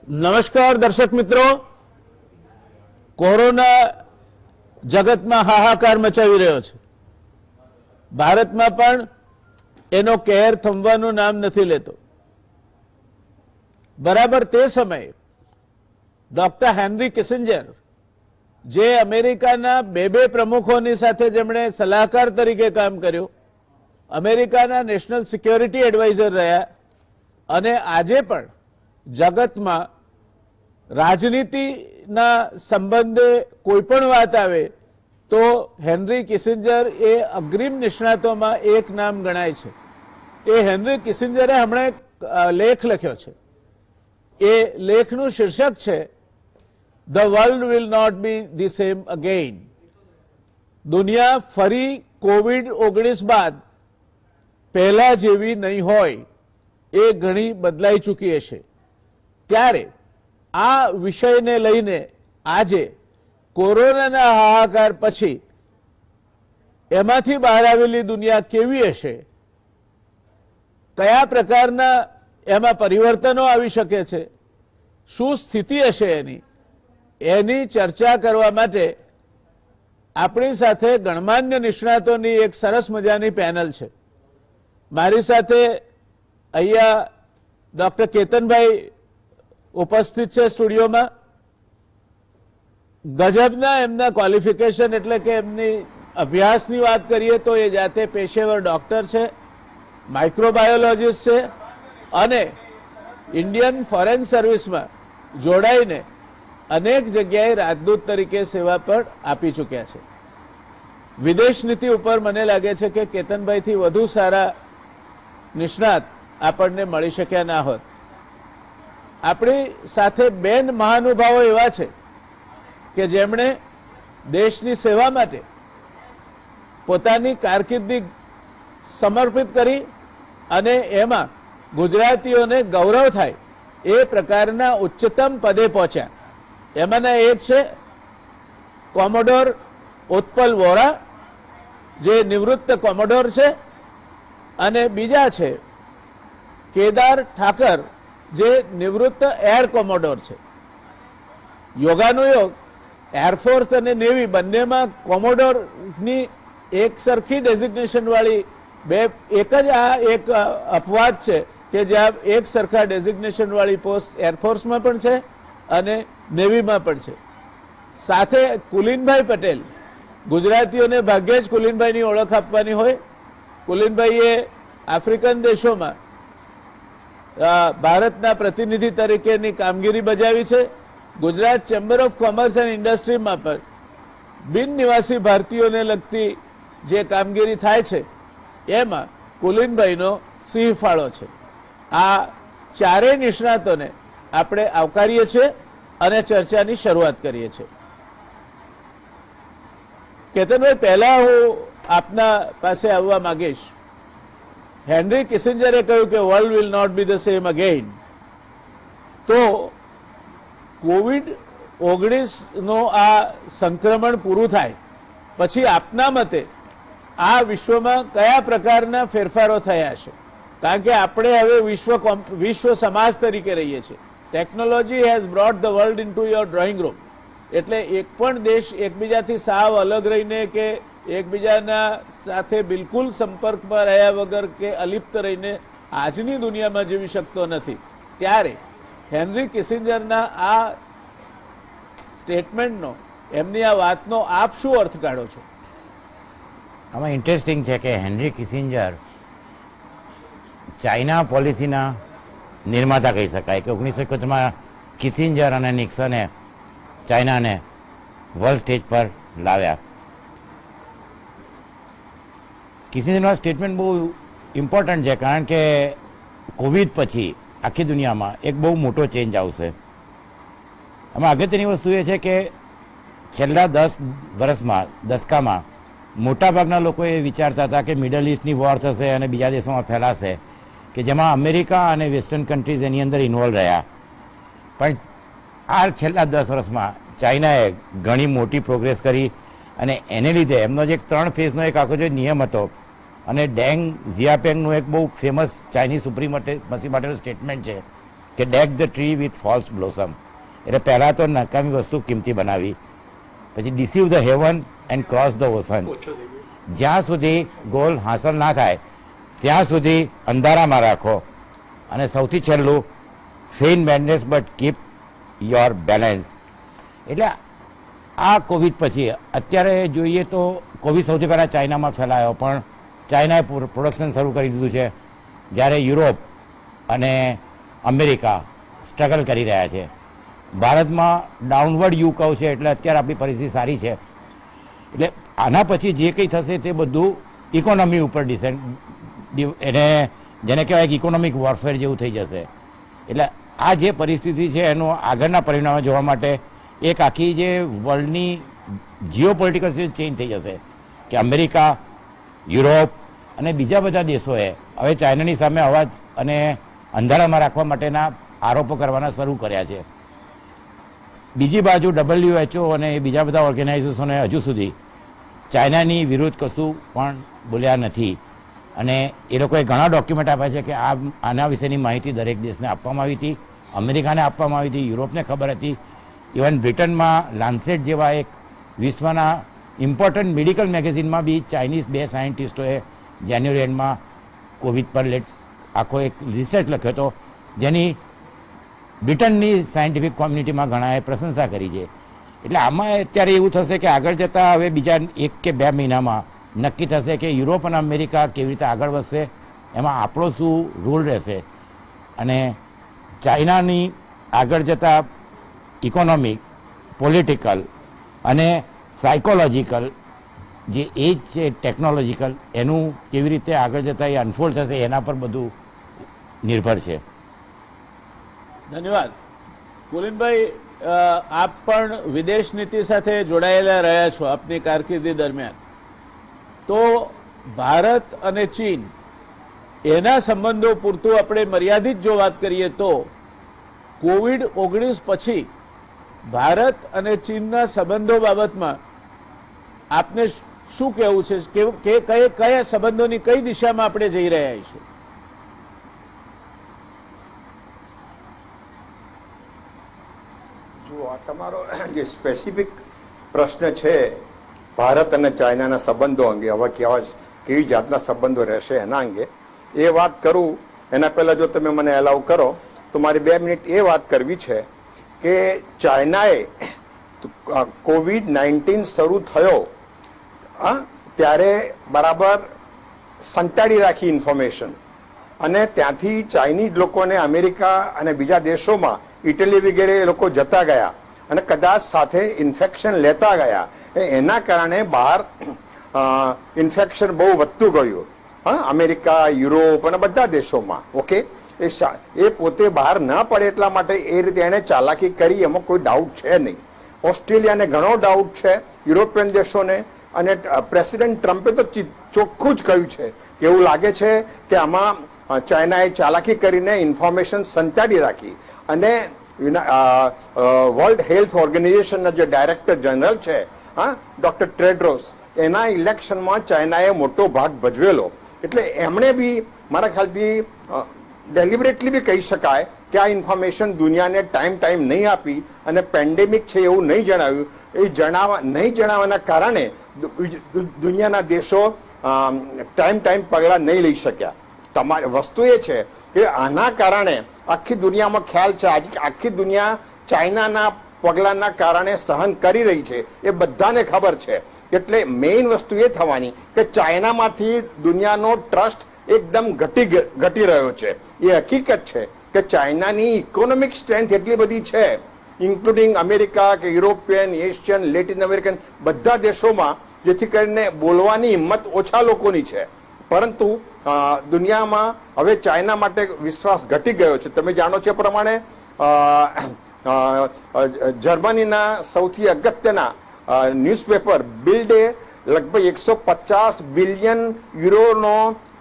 નમસ્કાર દર્શક મિત્રો, કોરોના જગતમાં હાહાકાર મચાવી રહ્યો છે. ભારતમાં પણ એનો કહેર થમવાનું નામ નથી લેતો. બરાબર તે સમયે ડોક્ટર હેનરી કિસિંજર, જે અમેરિકાના બે પ્રમુખોની સાથે જેમણે સલાહકાર તરીકે કામ કર્યું, અમેરિકાના નેશનલ સિક્યોરિટી એડવાઇઝર રહ્યા અને આજે પણ જગતમાં રાજનીતિના સંબંધે કોઈ પણ વાત આવે તો હેનરી કિસિંજર એ અગ્રીમ નિષ્ણાતોમાં એક નામ ગણાય છે. એ હેનરી કિસિંજરે હમણાં એક લેખ લખ્યો છે. એ લેખનું શીર્ષક છે the world will not be the same again. દુનિયા ફરી કોવિડ-19 બાદ પહેલા જેવી નહીં હોય, એ ઘણી બદલાઈ ચૂકી હશે. ત્યારે આ વિષયને લઈને આજે કોરોનાના હાહાકાર પછી એમાંથી બહાર આવેલી દુનિયા કેવી હશે, કયા પ્રકારના એમાં પરિવર્તનો આવી શકે છે, શું સ્થિતિ હશે એની ચર્ચા કરવા માટે આપણી સાથે ગણમાન્ય નિષ્ણાતોની એક સરસ મજાની પેનલ છે. મારી સાથે અહીંયા ડોક્ટર કેતનભાઈ ઉપસ્થિત છે સ્ટુડિયોમાં. ગજબના એમના ક્વોલિફિકેશન, એટલે કે એમની અભ્યાસની વાત કરીએ તો એ જાતે પેશેવર ડોક્ટર છે, માઇક્રોબાયોલોજીસ્ટ છે અને ઇન્ડિયન ફોરેન સર્વિસમાં જોડાઈને અનેક જગ્યાએ રાજદૂત તરીકે સેવા પણ આપી ચૂક્યા છે. વિદેશ નીતિ ઉપર મને લાગે છે કે કેતનભાઈથી વધુ સારા નિષ્ણાત આપણને મળી શક્યા ના હોત. આપણી સાથે બેન મહાનુભાવો એવા છે કે જેમણે દેશની સેવા માટે પોતાની કારકિર્દી સમર્પિત કરી અને એમાં ગુજરાતીઓને ગૌરવ થાય એ પ્રકારના ઉચ્ચતમ પદે પહોંચ્યા. એમાંના એક છે કોમોડોર ઉત્પલ વોરા, જે નિવૃત્ત કોમોડોર છે, અને બીજા છે કેદાર ઠાકર, જે નિવૃત્ત એર કોમોડોર છે. યોગાનો યોગ એરફોર્સ અને નેવી બંનેમાં કોમોડોરની એક સરખી ડેઝિગ્નેશન વાળી એક જ આ એક અપવાદ છે કે જ્યાં એક સરખા ડેઝિગ્નેશન વાળી પોસ્ટ એરફોર્સમાં પણ છે અને નેવીમાં પણ છે. સાથે કુલીનભાઈ પટેલ, ગુજરાતીઓને ભાગ્યે જ કુલીનભાઈની ઓળખ આપવાની હોય. કુલીનભાઈએ આફ્રિકન દેશોમાં ભારતના પ્રતિનિધિ તરીકેની કામગીરી બજાવી છે. Gujarat chamber of commerce and ઇન્ડસ્ટ્રીમાં પણ બિન નિવાસી ભારતીયોને લગતી જે કામગીરી થાય છે એમાં કુલીનભાઈનો સિંહ ફાળો છે. આ ચારેય નિષ્ણાતોને આપણે આવકારીએ છીએ અને ચર્ચાની શરૂઆત કરીએ છીએ. કેતનભાઈ, પહેલા હું આપના પાસે આવવા માંગીશ. હેનરી કિસિંજરે કહ્યું કે world will not be the same again. તો કોવિડ-19 આ સંક્રમણ પૂરું થાય પછી આપના મતે આ વિશ્વમાં કયા પ્રકારના ફેરફારો થયા છે? કારણ કે આપણે હવે વિશ્વ સમાજ તરીકે રહીએ છીએ. Technology has brought the world in to your drawing room. એટલે એક પણ દેશ એકબીજાથી સાવ અલગ રહીને કે એકબીજાના સાથે બિલકુલ સંપર્કમાં રહ્યા વગર કે અલિપ્ત રહીને આજની દુનિયામાં જીવી શકતો નથી. ત્યારે હેનરી કિસિંજરના આ સ્ટેટમેન્ટનો, એમની આ વાતનો આપ શું અર્થ કાઢો છો? આમાં ઇન્ટરેસ્ટિંગ છે કે હેનરી કિસિંજર ચાઇના પોલિસીના નિર્માતા કહી શકાય. કે 1971માં કિસિંજર અને નિક્સને ચાઇનાને વર્લ્ડ સ્ટેજ પર લાવ્યા. કિસિંજરનો સ્ટેટમેન્ટ બહુ ઇમ્પોર્ટન્ટ છે, કારણ કે કોવિડ પછી આખી દુનિયામાં એક બહુ મોટો ચેન્જ આવશે. આમાં અગત્યની વસ્તુ એ છે કે છેલ્લા 10 વર્ષમાં, દશકામાં મોટાભાગના લોકો એ વિચારતા હતા કે મિડલ ઇસ્ટની વોર થશે અને બીજા દેશોમાં ફેલાશે, કે જેમાં અમેરિકા અને વેસ્ટર્ન કન્ટ્રીઝ એની અંદર ઇન્વોલ્વ રહ્યા. પણ આ છેલ્લા 10 વર્ષમાં ચાઇનાએ ઘણી મોટી પ્રોગ્રેસ કરી અને એને લીધે એમનો જે 3 ફેઝનો એક આખો જે નિયમ હતો અને ડેંગ ઝિયાપેંગનું એક બહુ ફેમસ ચાઇનીઝ સુપ્રીમસી માટેનું સ્ટેટમેન્ટ છે, કે deck the tree with false blossom, એટલે પહેલાં તો નકામી વસ્તુ કિંમતી બનાવી, પછી deceive the heaven and cross the ocean, જ્યાં સુધી ગોલ હાંસલ ના થાય ત્યાં સુધી અંધારામાં રાખો, અને સૌથી છેલ્લું feign madness but keep your balance. એટલે આ કોવિડ પછી અત્યારે જોઈએ તો કોવિડ સૌથી પહેલાં ચાઇનામાં ફેલાયો, પણ ચાઇનાએ પ્રોડક્શન શરૂ કરી દીધું છે, જ્યારે યુરોપ અને અમેરિકા સ્ટ્રગલ કરી રહ્યા છે. ભારતમાં ડાઉનવર્ડ યુ કહું છે, એટલે અત્યારે આપણી પરિસ્થિતિ સારી છે. એટલે આના પછી જે કંઈ થશે તે બધું ઇકોનોમી ઉપર એને જેને કહેવાય કે ઇકોનોમિક વોરફેર જેવું થઈ જશે. એટલે આ જે પરિસ્થિતિ છે એનું આગળના પરિણામો જોવા માટે એક આખી જે વર્લ્ડની જીઓ પોલિટિકલ ચેન્જ થઈ જશે, કે અમેરિકા, યુરોપ અને બીજા બધા દેશોએ હવે ચાઇનાની સામે અવાજ અને અંધારામાં રાખવા માટેના આરોપો કરવાના શરૂ કર્યા છે. બીજી બાજુ WHO અને બીજા બધા ઓર્ગેનાઇઝેશનોએ હજુ સુધી ચાઇનાની વિરુદ્ધ કશું પણ બોલ્યા નથી, અને એ લોકોએ ઘણા ડોક્યુમેન્ટ આપ્યા છે કે આના વિશેની માહિતી દરેક દેશને આપવામાં આવી હતી, અમેરિકાને આપવામાં આવી હતી, યુરોપને ખબર હતી. ઇવન બ્રિટનમાં લાન્સેટ જેવા એક વિશ્વના ઇમ્પોર્ટન્ટ મેડિકલ મેગેઝિનમાં બી ચાઇનીઝ 2 સાયન્ટિસ્ટોએ જાન્યુઆરી એન્ડમાં કોવિડ પર આખો એક રિસર્ચ લખ્યો હતો, જેની બ્રિટનની સાયન્ટિફિક કોમ્યુનિટીમાં ઘણાએ પ્રશંસા કરી છે. એટલે આમાં અત્યારે એવું થશે કે આગળ જતાં હવે બીજા 1 કે 2 મહિનામાં નક્કી થશે કે યુરોપ અને અમેરિકા કેવી રીતે આગળ વધશે, એમાં આપણો શું રોલ રહેશે, અને ચાઇનાની આગળ જતાં ઇકોનોમિક, પોલિટિકલ અને સાયકોલોજીકલ જે એજ છે ટેકનોલોજીકલ, એનું કેવી રીતે આગળ જતાં એ અનફોલ્ડ થશે એના પર બધું નિર્ભર છે. ધન્યવાદ. કુલીનભાઈ, આપ પણ વિદેશ નીતિ સાથે જોડાયેલા રહ્યા છો આપની કારકિર્દી દરમિયાન, તો ભારત અને ચીન એના સંબંધો પૂરતું આપણે મર્યાદિત જો વાત કરીએ તો COVID-19 પછી ભારત અને ચીનના સંબંધો બાબતમાં આપને શું કહેવું છે કે કયા સંબંધોની કઈ દિશામાં આપણે જઈ રહ્યા છીએ? જો આ તમારો જે સ્પેસિફિક પ્રશ્ન છે ભારત અને ચાઇનાના સંબંધો અંગે, હવે કેવી જાતના સંબંધો રહેશે એના અંગે એ વાત કરું એના પહેલા જો તમે મને એલાઉ કરો તો મારી 2 મિનિટ એ વાત કરવી છે કે ચાઇનાએ COVID-19 શરૂ થયો ત્યારે બરાબર સંતાડી રાખી ઇન્ફોર્મેશન, અને ત્યાંથી ચાઇનીઝ લોકોને અમેરિકા અને બીજા દેશોમાં ઇટલી વગેરે એ લોકો જતા ગયા અને કદાચ સાથે ઇન્ફેક્શન લેતા ગયા. એના કારણે બહાર ઇન્ફેક્શન બહુ વધતું ગયું, અમેરિકા, યુરોપ અને બધા દેશોમાં. ઓકે, એ પોતે બહાર ના પડે એટલા માટે એ રીતે એને ચાલાકી કરી, એમાં કોઈ ડાઉટ છે નહીં. ઓસ્ટ્રેલિયાને ઘણો ડાઉટ છે, યુરોપિયન દેશોને, અને પ્રેસિડેન્ટ ટ્રમ્પે તો ચોખ્ખું જ કહ્યું છે કે એવું લાગે છે કે આમાં ચાઇનાએ ચાલાકી કરીને ઇન્ફોર્મેશન સંતાડી રાખી. અને વર્લ્ડ હેલ્થ ઓર્ગેનાઇઝેશનના જે ડાયરેક્ટર જનરલ છે ડોક્ટર ટેડ્રોસ, એના ઇલેક્શનમાં ચાઇનાએ મોટો ભાગ ભજવેલો. એટલે એમણે બી મારા ખ્યાલથી ડેલિબરેટલી બી કહી શકાય કે આ ઇન્ફોર્મેશન દુનિયાને ટાઈમ નહીં આપી અને પેન્ડેમિક છે એવું નહીં જણાવ્યું. એ નહીં જણાવવાના કારણે દુનિયાના દેશો ટાઈમ પગલાં નહીં લઈ શક્યા. તમારી વસ્તુ એ છે કે આના કારણે આખી દુનિયામાં ખ્યાલ છે, આખી દુનિયા ચાઇનાના પગલાંના કારણે સહન કરી રહી છે, એ બધાને ખબર છે. એટલે મેઇન વસ્તુ એ થવાની કે ચાઇનામાંથી દુનિયાનો ટ્રસ્ટ એકદમ ઘટી રહ્યો છે. એ હકીકત છે કે ચાઇનાની ઇકોનોમિક સ્ટ્રેન્થ એટલી બધી છે, ઇન્ક્લુડિંગ અમેરિકા કે યુરોપિયન, એશિયન, લેટિન અમેરિકન બધા દેશોમાં, જેથી કરીને બોલવાની હિંમત ઓછા લોકોની છે. પરંતુ દુનિયામાં હવે ચાઇના માટે વિશ્વાસ ઘટી ગયો છે. તમે જાણો છો પ્રમાણે જર્મનીના સૌથી અગત્યના ન્યૂઝપેપર બિલ્ડે લગભગ 150 બિલિયન યુરોનો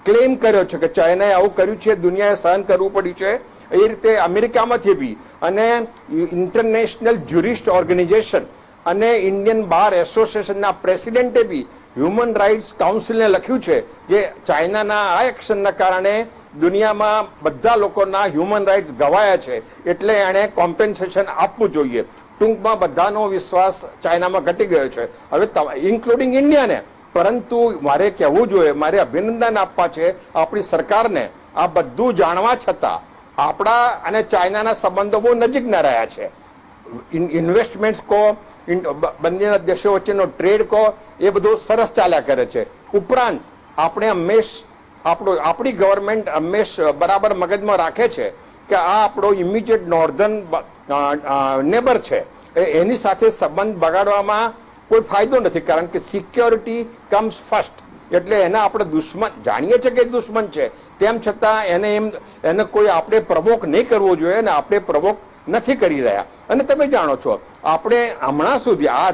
ક્લેમ કર્યો છે કે ચાઇનાએ આવું કર્યું છે, દુનિયાએ સહન કરવું પડ્યું છે. એ રીતે અમેરિકામાંથી બી, અને ઇન્ટરનેશનલ જ્યુરિસ્ટ ઓર્ગેનાઇઝેશન અને ઇન્ડિયન બાર એસોસિએશનના પ્રેસિડેન્ટે બી હ્યુમન રાઇટ્સ કાઉન્સિલને લખ્યું છે કે ચાઇનાના આ એક્શનના કારણે દુનિયામાં બધા લોકોના હ્યુમન રાઇટ્સ ગવાયા છે, એટલે એણે કોમ્પેન્સેશન આપવું જોઈએ. ટૂંકમાં બધાનો વિશ્વાસ ચાઇનામાં ઘટી ગયો છે, હવે ઇન્ક્લુડિંગ ઇન્ડિયાને. પરંતુ મારે કહેવું જોઈએ, મારે અભિનંદન આપવા છે આપણી સરકારને. આ બધું જાણવા છતાં આપણા અને ચાઇનાના સંબંધો બહુ નજીકના રહ્યા છે. ઇન્વેસ્ટમેન્ટ કહો, બંનેના દેશો વચ્ચેનો ટ્રેડ કહો, એ બધું સરસ ચાલ્યા કરે છે. ઉપરાંત આપણે આપણી ગવર્મેન્ટ હંમેશ બરાબર મગજમાં રાખે છે કે આ આપણો ઇમિડિયેટ નોર્ધન નેબર છે, એની સાથે સંબંધ બગાડવામાં કોઈ ફાયદો નથી, કારણ કે સિક્યોરિટી કમ્સ ફર્સ્ટ. એટલે એને આપણે દુશ્મન જાણીએ છીએ કે દુશ્મન છે, તેમ છતાં એને કોઈ આપણે પ્રવોક નહીં કરવો જોઈએ, અને આપણે પ્રવોક નથી કરી રહ્યા. અને તમે જાણો છો, આપણે હમણાં સુધી આ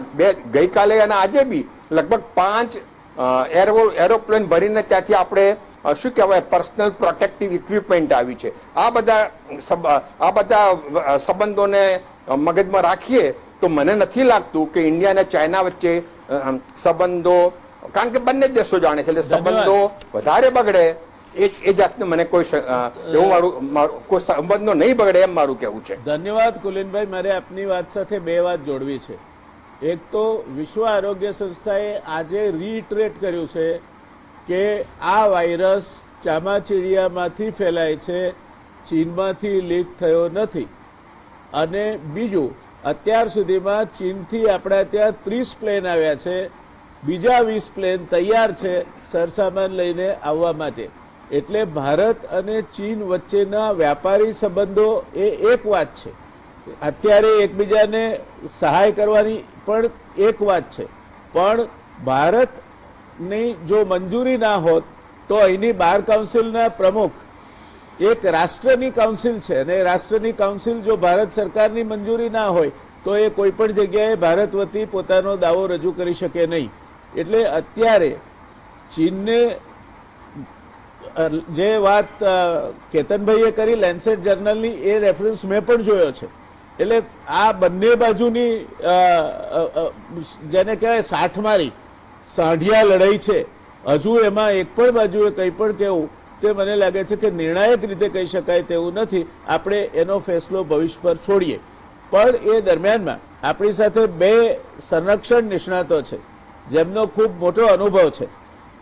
ગઈકાલે અને આજે બી લગભગ 5 એરોપ્લેન ભરીને ત્યાંથી આપણે શું કહેવાય પર્સનલ પ્રોટેક્ટિવ ઇક્વિપમેન્ટ આવી છે. આ બધા સંબંધોને મગજમાં રાખીએ તો મને નથી લાગતું કે ઇન્ડિયા અને ચાઇના વચ્ચે સંબંધો, કારણ કે બંને દેશો જાણે છે, એટલે સંબંધો વધારે બગડે એ જાતનું મને કોઈ એવું કોઈ સંબંધો નહીં બગડે એમ મારું કહેવું છે. ધન્યવાદ કુલીનભાઈ. મારે આપની વાત સાથે બે વાત જોડવી છે. એક તો વિશ્વ આરોગ્ય સંસ્થાએ આજે રીઇટરેટ કર્યું છે કે આ વાયરસ ચામાચીડિયામાંથી ફેલાય છે, ચીનમાંથી લીક થયો નથી. અને બીજું, અત્યાર સુધીમાં ચીનથી આપણા ત્યાં 30 પ્લેન આવ્યા છે, બીજા 20 પ્લેન તૈયાર છે સરસામાન લઈને આવવા માટે. એટલે ભારત અને ચીન વચ્ચેના વ્યાપારી સંબંધો એ એક વાત છે, અત્યારે એકબીજાને સહાય કરવાની પણ એક વાત છે. પણ ભારતની જો મંજૂરી ના હોત તો અહીંની બાર કાઉન્સિલના પ્રમુખ એક રાષ્ટ્રની કાઉન્સિલ છે, અને રાષ્ટ્રની કાઉન્સિલ જો ભારત સરકારની મંજૂરી ના હોય તો એ કોઈ પણ જગ્યાએ ભારત વતી પોતાનો દાવો રજૂ કરી શકે નહીં. એટલે અત્યારે ચીનને જે વાત કેતનભાઈએ કરી લેન્સેટ જર્નલની, એ રેફરન્સ મેં પણ જોયો છે. એટલે આ બંને બાજુની જેને કહેવાય સાઠમારી સાંઢિયા લડાઈ છે. હજુ એમાં એક પણ બાજુએ કંઈ પણ કહેવું તે મને લાગે છે કે નિર્ણાયક રીતે કહી શકાય તેવું નથી. આપણે એનો ફેસલો ભવિષ્ય પર છોડીએ. પણ એ દરમિયાનમાં આપણી સાથે બે સંરક્ષણ નિષ્ણાતો છે જેમનો ખૂબ મોટો અનુભવ છે.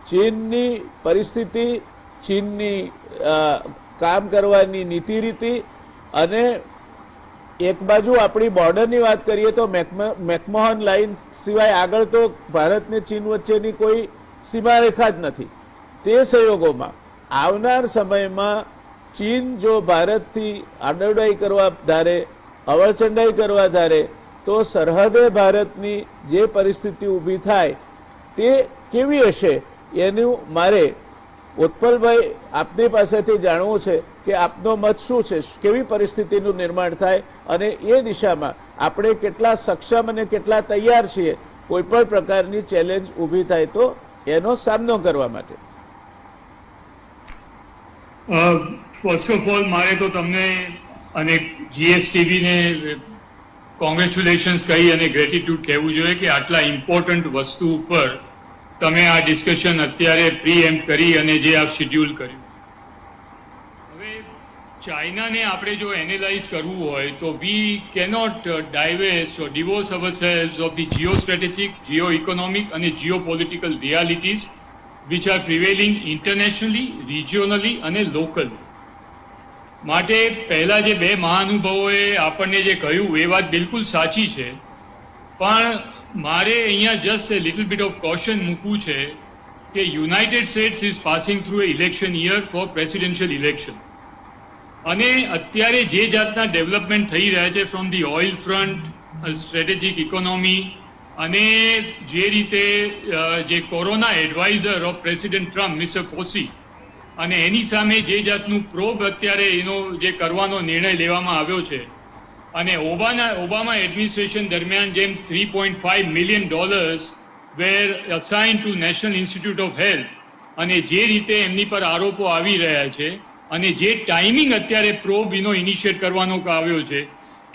ચીનની પરિસ્થિતિ, ચીનની કામ કરવાની નીતિ રીતિ, અને એક બાજુ આપણી બોર્ડરની વાત કરીએ તો મેકમોહન લાઇન સિવાય આગળ તો ભારત ને ચીન વચ્ચેની કોઈ સીમારેખા જ નથી. તે સંયોગોમાં આવનાર સમયમાં ચીન જો ભારતથી આડોડાઈ કરવા ધારે, અવળચંડાઈ કરવા ધારે, તો સરહદે ભારતની જે પરિસ્થિતિ ઊભી થાય તે કેવી હશે એનું મારે ઉત્પલભાઈ આપની પાસેથી જાણવું છે કે આપનો મત શું છે, કેવી પરિસ્થિતિનું નિર્માણ થાય અને એ દિશામાં આપણે કેટલા સક્ષમ અને કેટલા તૈયાર છીએ કોઈ પણ પ્રકારની ચેલેન્જ ઊભી થાય તો એનો સામનો કરવા માટે. ફર્સ્ટ ઓફ ઓલ મારે તો તમને અને જીએસટીવીને કોંગ્રેચ્યુલેશન્સ કહી અને ગ્રેટિટ્યુડ કહેવું જોઈએ કે આટલા ઇમ્પોર્ટન્ટ વસ્તુ ઉપર તમે આ ડિસ્કશન અત્યારે પ્રીએમ્પ્ટ કરી અને જે આ શેડ્યુલ કર્યું. હવે ચાઇનાને આપણે જો એનાલાઇઝ કરવું હોય તો we cannot divest or divorce ourselves of the geostrategic, geoeconomic અને geopolitical realities which are prevailing internationally, regionally અને લોકલી. માટે પહેલા જે બે મહાનુભાવોએ આપણને જે કહ્યું એ વાત બિલકુલ સાચી છે, પણ મારે અહીંયા just a little bit of caution મૂકવું છે કે United States is passing through a election year for presidential election. અને અત્યારે જે જાતના ડેવલપમેન્ટ થઈ રહ્યા છે from the oil front, strategic economy, અને જે રીતે જે corona adviser of President Trump Mister Fauci, અને એની સામે જે જાતનું પ્રોબ અત્યારે એનો જે કરવાનો નિર્ણય લેવામાં આવ્યો છે, અને ઓબામા એડમિનિસ્ટ્રેશન દરમિયાન જેમ $3.5 million were assigned to National Institute of Health, અને જે રીતે એમની પર આરોપો આવી રહ્યા છે, અને જે ટાઈમિંગ અત્યારે પ્રોબ એનો ઇનિશિયેટ કરવાનો આવ્યો છે,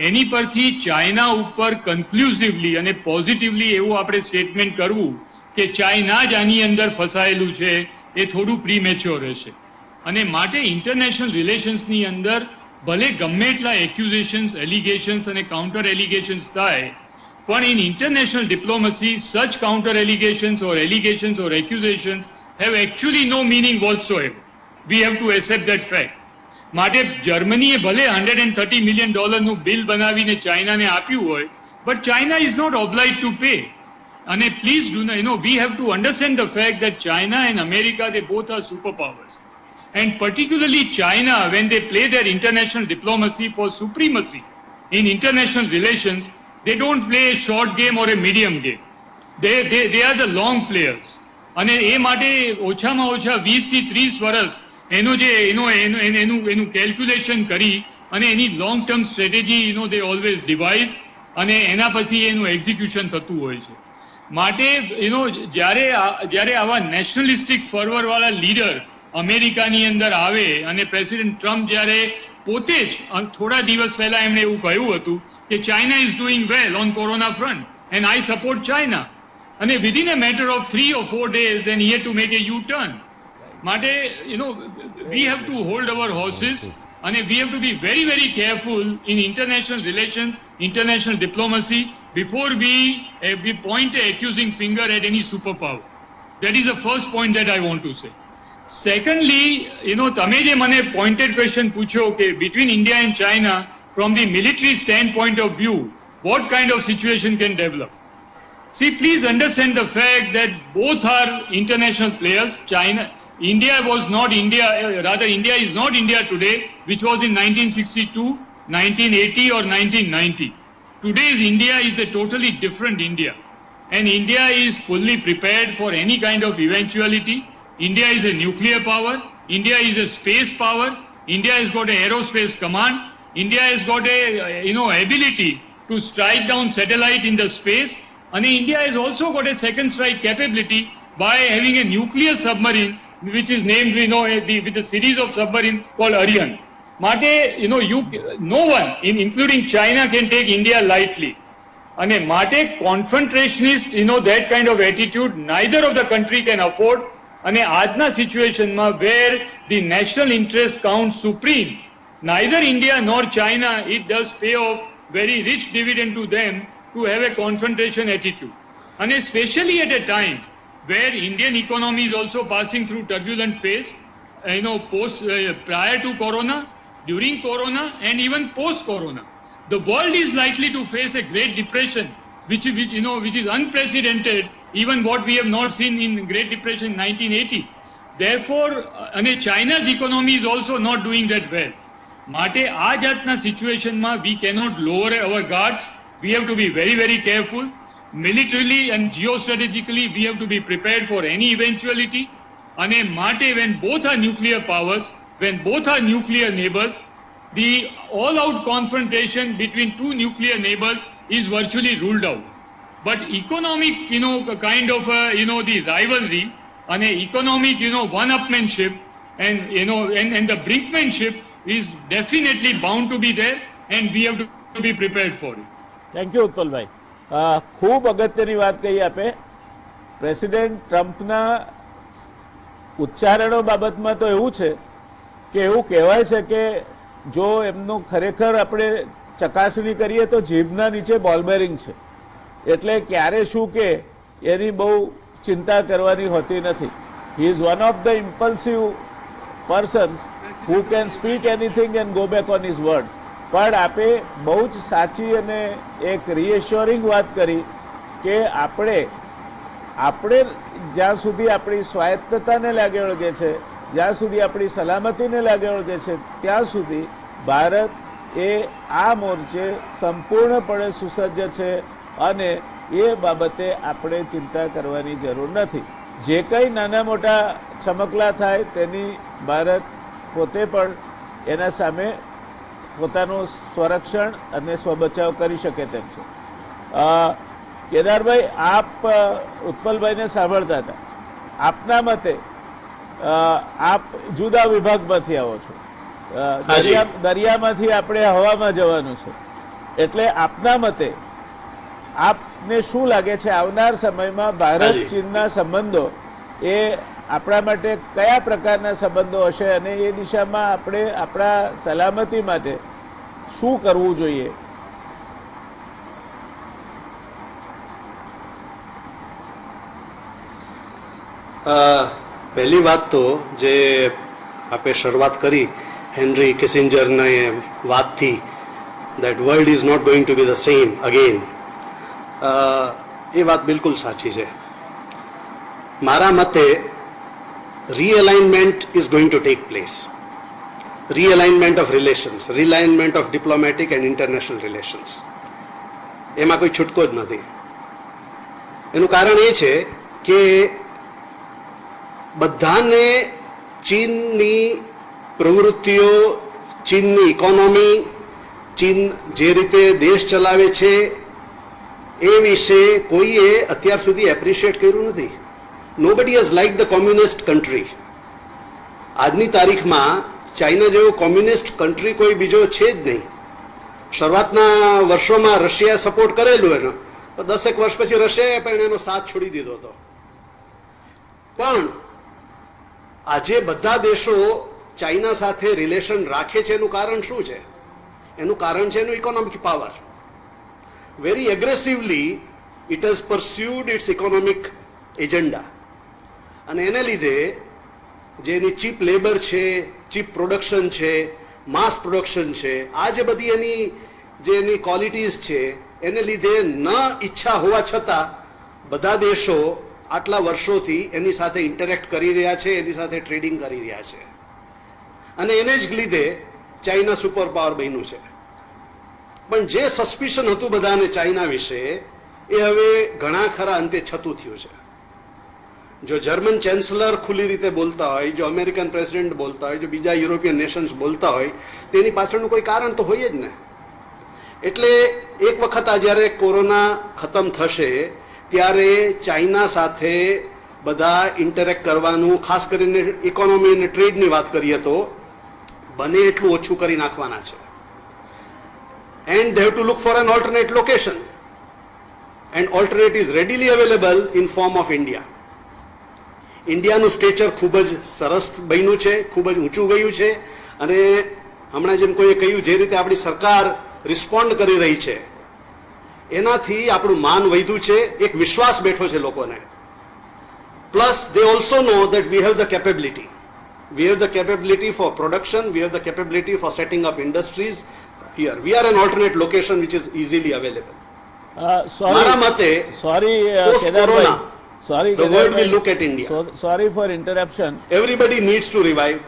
એની પરથી ચાઇના ઉપર કન્ક્લુઝિવલી અને પોઝિટિવલી એવું આપણે સ્ટેટમેન્ટ કરવું કે ચાઇના જ આની અંદર ફસાયેલું છે એ થોડું પ્રીમેચ્યોર રહેશે. અને માટે ઇન્ટરનેશનલ રિલેશન્સની અંદર ભલે ગમે એટલા એક્યુઝેશન્સ, એલિગેશન્સ અને કાઉન્ટર એલિગેશન્સ થાય, પણ in international diplomacy such counter allegations or accusations have actually no meaning whatsoever. We have to accept that fact. માટે જર્મનીએ ભલે $130 million નું બિલ બનાવીને ચાઇનાને આપ્યું હોય, but China is not obliged to pay. And please do not, we have to understand the fact that China and America, they both are superpowers. And particularly China, when they play their international diplomacy for supremacy in international relations, they don't play a short game or a medium game. They are the long players. અને એ માટે ઓછામાં ઓછા 20 થી 30 વર્ષ એનું calculation કરી અને એની long term strategy they always devise અને એના પછી એનું એક્ઝિક્યુશન થતું હોય છે. માટે જ્યારે આવા નેશનલિસ્ટિક ફર્વરવાળા લીડર અમેરિકાની અંદર આવે અને પ્રેસિડેન્ટ ટ્રમ્પ જ્યારે પોતે જ થોડા દિવસ પહેલા એમણે એવું કહ્યું હતું કે China is doing well on corona front and I support China, અને within a matter of 3 or 4 days then he had to make a U-turn. માટે we have to hold our horses and we have to be very very careful in international relations, international diplomacy before we point an accusing finger at any superpower. That is the first point that I want to say. Secondly, તમે જે મને pointed question પૂછ્યો કે between India and China from the military standpoint of view what kind of situation can develop. See, please understand the fact that both are international players. India is not India today, which was in 1962, 1980 or 1990. Today's India is a totally different India. And India is fully prepared for any kind of eventuality. India is a nuclear power. India is a space power. India has got an aerospace command. India has got a ability to strike down satellite in the space. And India has also got a second strike capability by having a nuclear submarine which is named, with a series of submarines called Aryan. Mate, no one, including China, can take India lightly. And Mate, confrontationist, that kind of attitude, neither of the country can afford. And આજના સિચ્યુએશનમાં where the national interest counts supreme, neither India nor China, it does pay off very rich dividend to them to have a confrontation attitude. And especially at a time where Indian economy is also passing through turbulent phase, prior to Corona, during Corona, and even post-Corona. The world is likely to face a Great Depression, which is unprecedented, even what we have not seen in Great Depression 1980. Therefore, China's economy is also not doing that well. માટે આ જાતના સિચ્યુએશનમાં we cannot lower our guards. We have to be very, very careful. Militarily and geostrategically, we have to be prepared for any eventuality. And Mate, when both are nuclear powers, when both are nuclear neighbors, the all-out confrontation between two nuclear neighbors is virtually ruled out. But economic, kind of, the rivalry and economic, one-upmanship and the brinkmanship is definitely bound to be there, and we have to be prepared for it. Thank you ઉત્પલભાઈ. ખૂબ અગત્યની વાત કહી આપે. President ટ્રમ્પના ઉચ્ચારણો બાબતમાં તો એવું છે કે એવું કહેવાય છે કે જો એમનું ખરેખર આપણે ચકાસણી કરીએ તો જીભના નીચે બોલ બેરિંગ છે, એટલે ક્યારે શું કે એની બહુ ચિંતા કરવાની હોતી નથી. He is one of the impulsive persons who can speak anything and go back on his words. પણ આપે બહુ જ સાચી અને એક રિએશ્યોરિંગ વાત કરી કે આપણે જ્યાં સુધી આપણી સ્વાયત્તતાને લાગે વળગે છે, જ્યાં સુધી આપણી સલામતીને લાગે વળગે છે, ત્યાં સુધી ભારત એ આ મોરચે સંપૂર્ણપણે સુસજ્જ છે અને એ બાબતે આપણે ચિંતા કરવાની જરૂર નથી. જે કંઈ નાના મોટા છમકલા થાય તેની ભારત પોતે પણ એના સામે પોતાનું સ્વરક્ષણ અને સ્વબચાવ કરી શકે તેમ છે. કેદારભાઈ, આપ ઉત્પલભાઈને સાંભળતા હતા. આપના મતે આપ જુદા વિભાગમાંથી આવો છો, દરિયામાંથી આપણે હવામાં જવાનું છે, એટલે આપના મતે આપને શું લાગે છે આવનાર સમયમાં ભારત હાજી. ચીનના સંબંધો એ આપણા માટે કયા પ્રકારના સંબંધો હશે અને એ દિશામાં આપણે આપણા સલામતી માટે શું કરવું જોઈએ? પહેલી વાત તો જે આપણે શરૂઆત કરી હેનરી કિસિંજરની વાતથી that world is not going to be the same again, એ વાત બિલકુલ સાચી છે. મારા મતે realignment is going to take place. Realignment of relations, realignment of diplomatic and international relations. એમાં કોઈ છૂટકો જ નથી. એનું કારણ એ છે કે બધાને ચીનની પ્રવૃત્તિઓ, ચીનની ઇકોનોમી, ચીન જે રીતે દેશ ચલાવે છે એ વિશે કોઈએ અત્યાર સુધી એપ્રિશિએટ કર્યું નથી. Nobody has like the communist country. આજની તારીખમાં ચાઇના જેવો કોમ્યુનિસ્ટ કન્ટ્રી કોઈ બીજો છે જ નહીં. શરૂઆતના વર્ષોમાં રશિયાએ સપોર્ટ કરેલું એનો, પણ 10 વર્ષ પછી રશિયાએ પણ એનો સાથ છોડી દીધો હતો. પણ આજે બધા દેશો ચાઇના સાથે રિલેશન રાખે છે એનું કારણ શું છે? એનું કારણ છે એનું economic power. Very aggressively it has pursued its economic agenda. અને એને લીધે જે એની ચીપ લેબર છે, ચીપ પ્રોડક્શન છે, માસ પ્રોડક્શન છે, આ જે બધી એની ક્વોલિટીઝ છે એને લીધે ન ઈચ્છા હોવા છતાં બધા દેશો આટલા વર્ષોથી એની સાથે ઇન્ટરેક્ટ કરી રહ્યા છે, એની સાથે ટ્રેડિંગ કરી રહ્યા છે. અને એને જ લીધે ચાઇના સુપર પાવર બન્યું છે. પણ જે સસ્પિશન હતું બધાને ચાઇના વિશે એ હવે ઘણા ખરા અંતે છતું થયું છે. જો જર્મન ચાન્સલર ખુલ્લી રીતે બોલતા હોય, જો અમેરિકન પ્રેસિડેન્ટ બોલતા હોય, જો બીજા યુરોપિયન નેશન્સ બોલતા હોય, તેની પાછળનું કોઈ કારણ તો હોય જ ને. એટલે એક વખત આ જ્યારે કોરોના ખતમ થશે ત્યારે ચાઇના સાથે બધા ઇન્ટરેક્ટ કરવાનું, ખાસ કરીને ઇકોનોમી અને ટ્રેડની વાત કરીએ તો બને એટલું ઓછું કરી નાખવાના છે. And they have to look for an alternate location, and alternate is readily available in form of India. ઇન્ડિયાનું સ્ટેચર ખૂબ જ સરસ બન્યું છે, ખૂબ જ ઊંચું ગયું છે. અને હમણાં જેમ કોઈએ કહ્યું જે રીતે આપણી સરકાર રિસ્પોન્ડ કરી રહી છે એનાથી આપણું માન વધ્યું છે, એક વિશ્વાસ બેઠો છે લોકોને. Plus they also know that we have the capability. We have the capability for production, we have the capability for setting up industries here. We are an alternate location which is easily available. મારા મતે post corona the world will look at India. Sorry for interruption. Everybody needs to revive.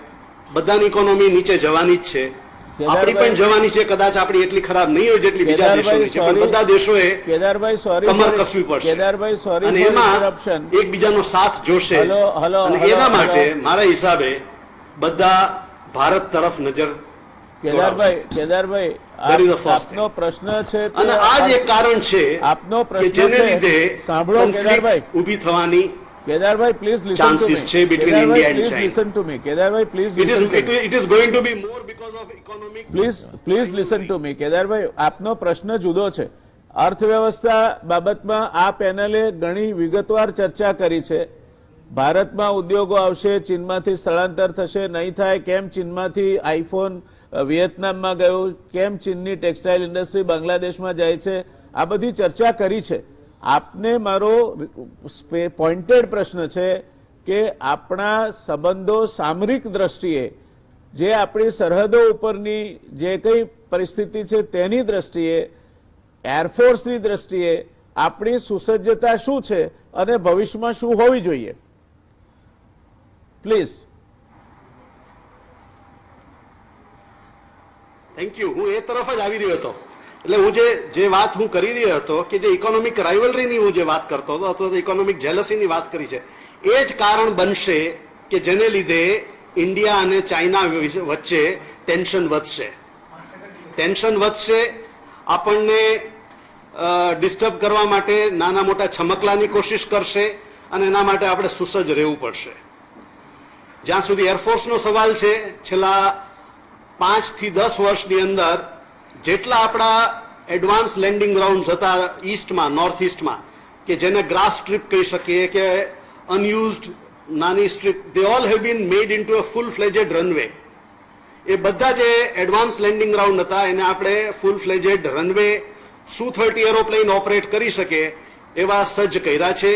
બધાની economy નીચે જવાની જ છે, આપણી પણ જવાની છે. કદાચ આપણી એટલી ખરાબ નહીં હોય જેટલી બીજા દેશોની છે, પણ બધા દેશોએ કમર કસવી પડશે અને એમાં એકબીજાનો સાથ જોશે. અને એના માટે મારા હિસાબે બધા ભારત તરફ નજર કેદારભાઈ આપનો પ્રશ્ન છે અને આ જ એક કારણ છે આપનો કે પ્રશ્ન જેને છે. લીધે સાંભળો કેદારભાઈ, ઊભી થવાની કેદારભાઈ પ્લીઝ લિસન chances છે between India and China. Listen to me કેદારભાઈ, please it is going to be more because of economic. Please listen to me કેદારભાઈ, આપનો પ્રશ્ન જુદો છે. અર્થવ્યવસ્થા બાબતમાં આ પેનલે ઘણી વિગતવાર ચર્ચા કરી છે. ભારતમાં ઉદ્યોગો આવશે, ચીનમાંથી સ્થળાંતર થશે, નહીં થાય કેમ, ચીનમાંથી આઈફોન વિયેતનામમાં ગયો, કેમ ચીનની ટેક્સટાઇલ ઇન્ડસ્ટ્રી બાંગ્લાદેશમાં જાય છે, આ બધી ચર્ચા કરી છે. આપને મારો પોઈન્ટેડ પ્રશ્ન છે કે આપણા સંબંધો સામરિક દ્રષ્ટિએ, જે આપણી સરહદો ઉપરની જે કંઈ પરિસ્થિતિ છે તેની દ્રષ્ટિએ, એરફોર્સની દ્રષ્ટિએ આપણી સુસજ્જતા શું છે અને ભવિષ્યમાં શું હોવી જોઈએ? પ્લીઝ. Thank you. હું એ તરફ જ આવી રહ્યો હતો. એટલે હું જે વાત હું કરી રહ્યો હતો કે જે ઇકોનોમિક રાઇવલરીની હું જે વાત કરતો હતો અથવા તો ઇકોનોમિક જેલસીની વાત કરી છે, એ જ કારણ બનશે કે જેને લીધે ઇન્ડિયા અને ચાઇના વચ્ચે ટેન્શન વધશે. ટેન્શન વધશે, આપણને ડિસ્ટર્બ કરવા માટે નાના મોટા છમકલાની કોશિશ કરશે અને એના માટે આપણે સુસજ્જ રહેવું પડશે. જ્યાં સુધી એરફોર્સનો સવાલ છે, છેલ્લા 5 થી 10 વર્ષની અંદર જેટલા આપણા એડવાન્સ લેન્ડિંગ ગ્રાઉન્ડ હતા ઈસ્ટમાં, નોર્થ ઈસ્ટમાં, કે જેને ગ્રાસ સ્ટ્રીપ કહી શકીએ કે અનયુઝડ નાની strip, they all have been made into a full fledged runway. એ બધા જે એડવાન્સ લેન્ડિંગ ગ્રાઉન્ડ હતા એને આપણે full fledged runway Su-30 aeroplane operate કરી શકે એવા સજ્જ કર્યા છે.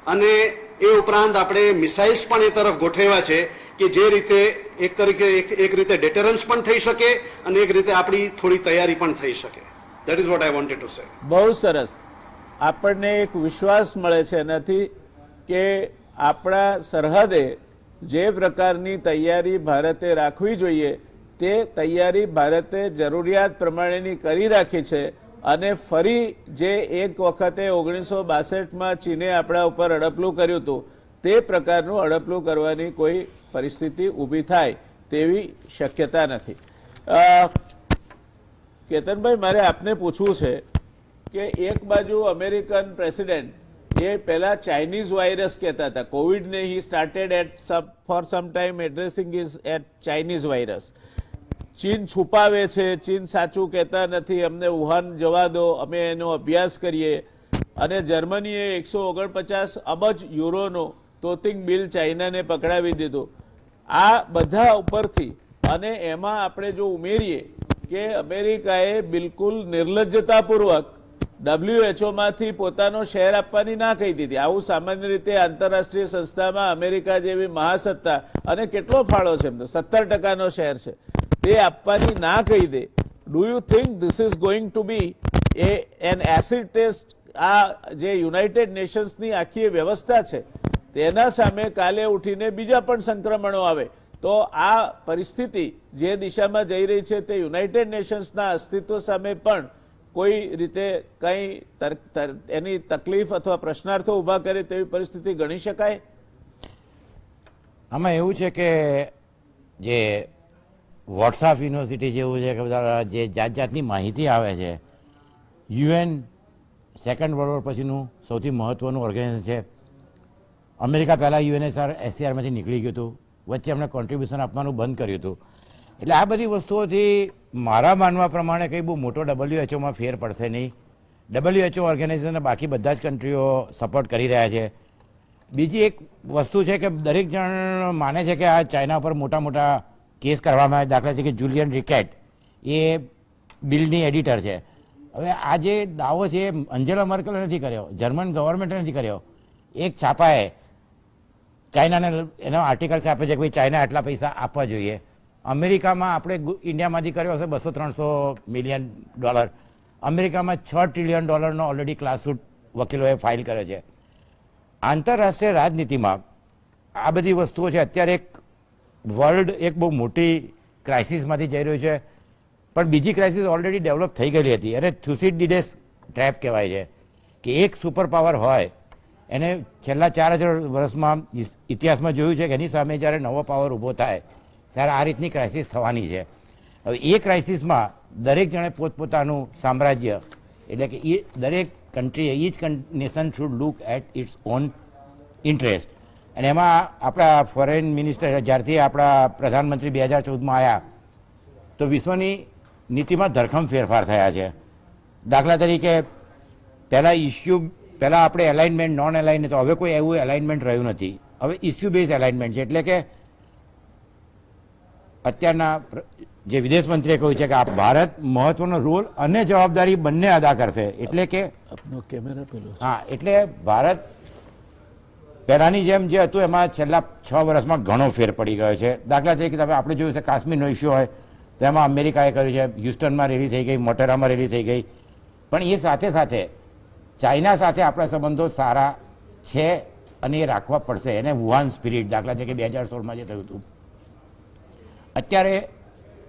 અને એ ઉપરાંત આપણે મિસાઇલ્સ પણ એ તરફ ગોઠવ્યા છે કે જે રીતે એક રીતે ડેટરન્સ પણ થઈ શકે અને એક રીતે આપણી થોડી તૈયારી પણ થઈ શકે. That is what I wanted to say. બહુ સરસ. આપણને એક વિશ્વાસ મળે છે એનાથી કે આપણા સરહદે જે પ્રકારની તૈયારી ભારતે રાખવી જોઈએ તે તૈયારી ભારતે જરૂરિયાત પ્રમાણેની કરી રાખી છે. અને ફરી જે એક વખતે 1962માં ચીને આપણા ઉપર અડપલું કર્યું હતું તે પ્રકારનું અડપલું કરવાની કોઈ પરિસ્થિતિ ઊભી થાય તેવી શક્યતા નથી. કેતનભાઈ, મારે આપને પૂછવું છે કે એક બાજુ અમેરિકન પ્રેસિડેન્ટ એ પહેલા ચાઇનીઝ વાયરસ કહેતા હતા, કોવિડને he started for some time addressing is at Chinese virus. ચીન છુપાવે છે, ચીન સાચું કહેતા નથી, અમને વુહાન જવા દો, અમે એનો અભ્યાસ કરીએ. અને જર્મનીએ 149 અબજ યુરોનો તોતિંગ બિલ ચાઇનાને પકડાવી દીધું. આ બધા ઉપરથી અને એમાં આપણે જો ઉમેરીએ કે અમેરિકાએ બિલકુલ નિર્લજ્જતાપૂર્વક WHO પોતાનો શેર આપવાની ના કહી દીધી. આવું સામાન્ય રીતે આંતરરાષ્ટ્રીય સંસ્થામાં અમેરિકા જેવી મહાસત્તા, અને કેટલો ફાળો છે એમનો, 70%નો શેર છે, તે આપવાની ના કહી દે. Do you think this is going to be an acid test? આ જે યુનાઇટેડ નેશન્સની આખી વ્યવસ્થા છે તેના સામે કાલે ઉઠીને બીજા પણ સંક્રમણો આવે તો આ પરિસ્થિતિ જે દિશામાં જઈ રહી છે તે યુનાઇટેડ નેશન્સના અસ્તિત્વ સામે પણ કોઈ રીતે કંઈ એની તકલીફ અથવા પ્રશ્નાર્થો ઊભા કરે તેવી પરિસ્થિતિ ગણી શકાય? આમાં એવું છે કે જે વોટ્સએપ યુનિવર્સિટી જેવું છે કે બધા જે જાત જાતની માહિતી આવે છે, UN સેકન્ડ વર્લ્ડ વોર પછીનું સૌથી મહત્ત્વનું ઓર્ગેનાઇઝેશન છે. અમેરિકા પહેલાં UNSCRમાંથી નીકળી ગયું હતું, વચ્ચે એમણે કોન્ટ્રીબ્યુશન આપવાનું બંધ કર્યું હતું. એટલે આ બધી વસ્તુઓથી મારા માનવા પ્રમાણે કંઈ બહુ મોટો WHOમાં ફેર પડશે નહીં. WHO ઓર્ગેનાઇઝેશનને બાકી બધા જ કન્ટ્રીઓ સપોર્ટ કરી રહ્યા છે. બીજી એક વસ્તુ છે કે દરેક જણ માને છે કે આ ચાઇના પર મોટા મોટા કેસ કરવામાં આવે. દાખલા તરીકે જુલિયન રિકેટ એ બિલની એડિટર છે. હવે આ જે દાવો છે એ અંજેલા મર્કલે નથી કર્યો, જર્મન ગવર્મેન્ટે નથી કર્યો. એક છાપાએ ચાઇનાને એનો આર્ટિકલ છાપે છે કે ભાઈ ચાઇના આટલા પૈસા આપવા જોઈએ. અમેરિકામાં આપણે ઇન્ડિયામાંથી કર્યો હશે $200-300 મિલિયન. અમેરિકામાં $6 ટ્રિલિયન ઓલરેડી ક્લાસરૂટ વકીલોએ ફાઇલ કર્યો છે. આંતરરાષ્ટ્રીય રાજનીતિમાં આ બધી વસ્તુઓ છે. અત્યારે એક વર્લ્ડ એક બહુ મોટી ક્રાઇસિસમાંથી જઈ રહ્યું છે, પણ બીજી ક્રાઇસિસ ઓલરેડી ડેવલપ થઈ ગયેલી હતી. અને થુસીડિડેસ ટ્રેપ કહેવાય છે કે એક સુપર પાવર હોય એને છેલ્લા 4000 વર્ષમાં ઇતિહાસમાં જોયું છે કે એની સામે જ્યારે નવો પાવર ઊભો થાય ત્યારે આ રીતની ક્રાઇસિસ થવાની છે. હવે એ ક્રાઇસિસમાં દરેક જણે પોતપોતાનું સામ્રાજ્ય, એટલે કે એ દરેક કન્ટ્રીએ each nation should look at its own interest. અને એમાં આપણા ફોરેન મિનિસ્ટર જ્યારથી આપણા પ્રધાનમંત્રી 2014માં આવ્યા તો વિશ્વની નીતિમાં ધરખમ ફેરફાર થયા છે. દાખલા તરીકે પહેલાં આપણે એલાઇનમેન્ટ નોન એલાઇન, તો હવે કોઈ એવું એલાઇનમેન્ટ રહ્યું નથી. હવે ઇસ્યુ બેઝ એલાઇનમેન્ટ છે. એટલે કે અત્યારના જે વિદેશ મંત્રીએ કહ્યું છે કે આ ભારત મહત્વનો રોલ અને જવાબદારી બંને અદા કરશે. એટલે કે હા, એટલે ભારત પહેલાંની જેમ જે હતું એમાં છેલ્લા 6 વર્ષમાં ઘણો ફેર પડી ગયો છે. દાખલા તરીકે તમે આપણે જોયું છે કાશ્મીરનો ઇસ્યુ હોય તો એમાં અમેરિકાએ કર્યું છે, હ્યુસ્ટનમાં રેલી થઈ ગઈ, મોટેરામાં રેલી થઈ ગઈ. પણ એ સાથે સાથે ચાઇના સાથે આપણા સંબંધો સારા છે અને એ રાખવા પડશે. એને વુહાન સ્પિરિટ, દાખલા તરીકે 2016માં જે થયું હતું. અત્યારે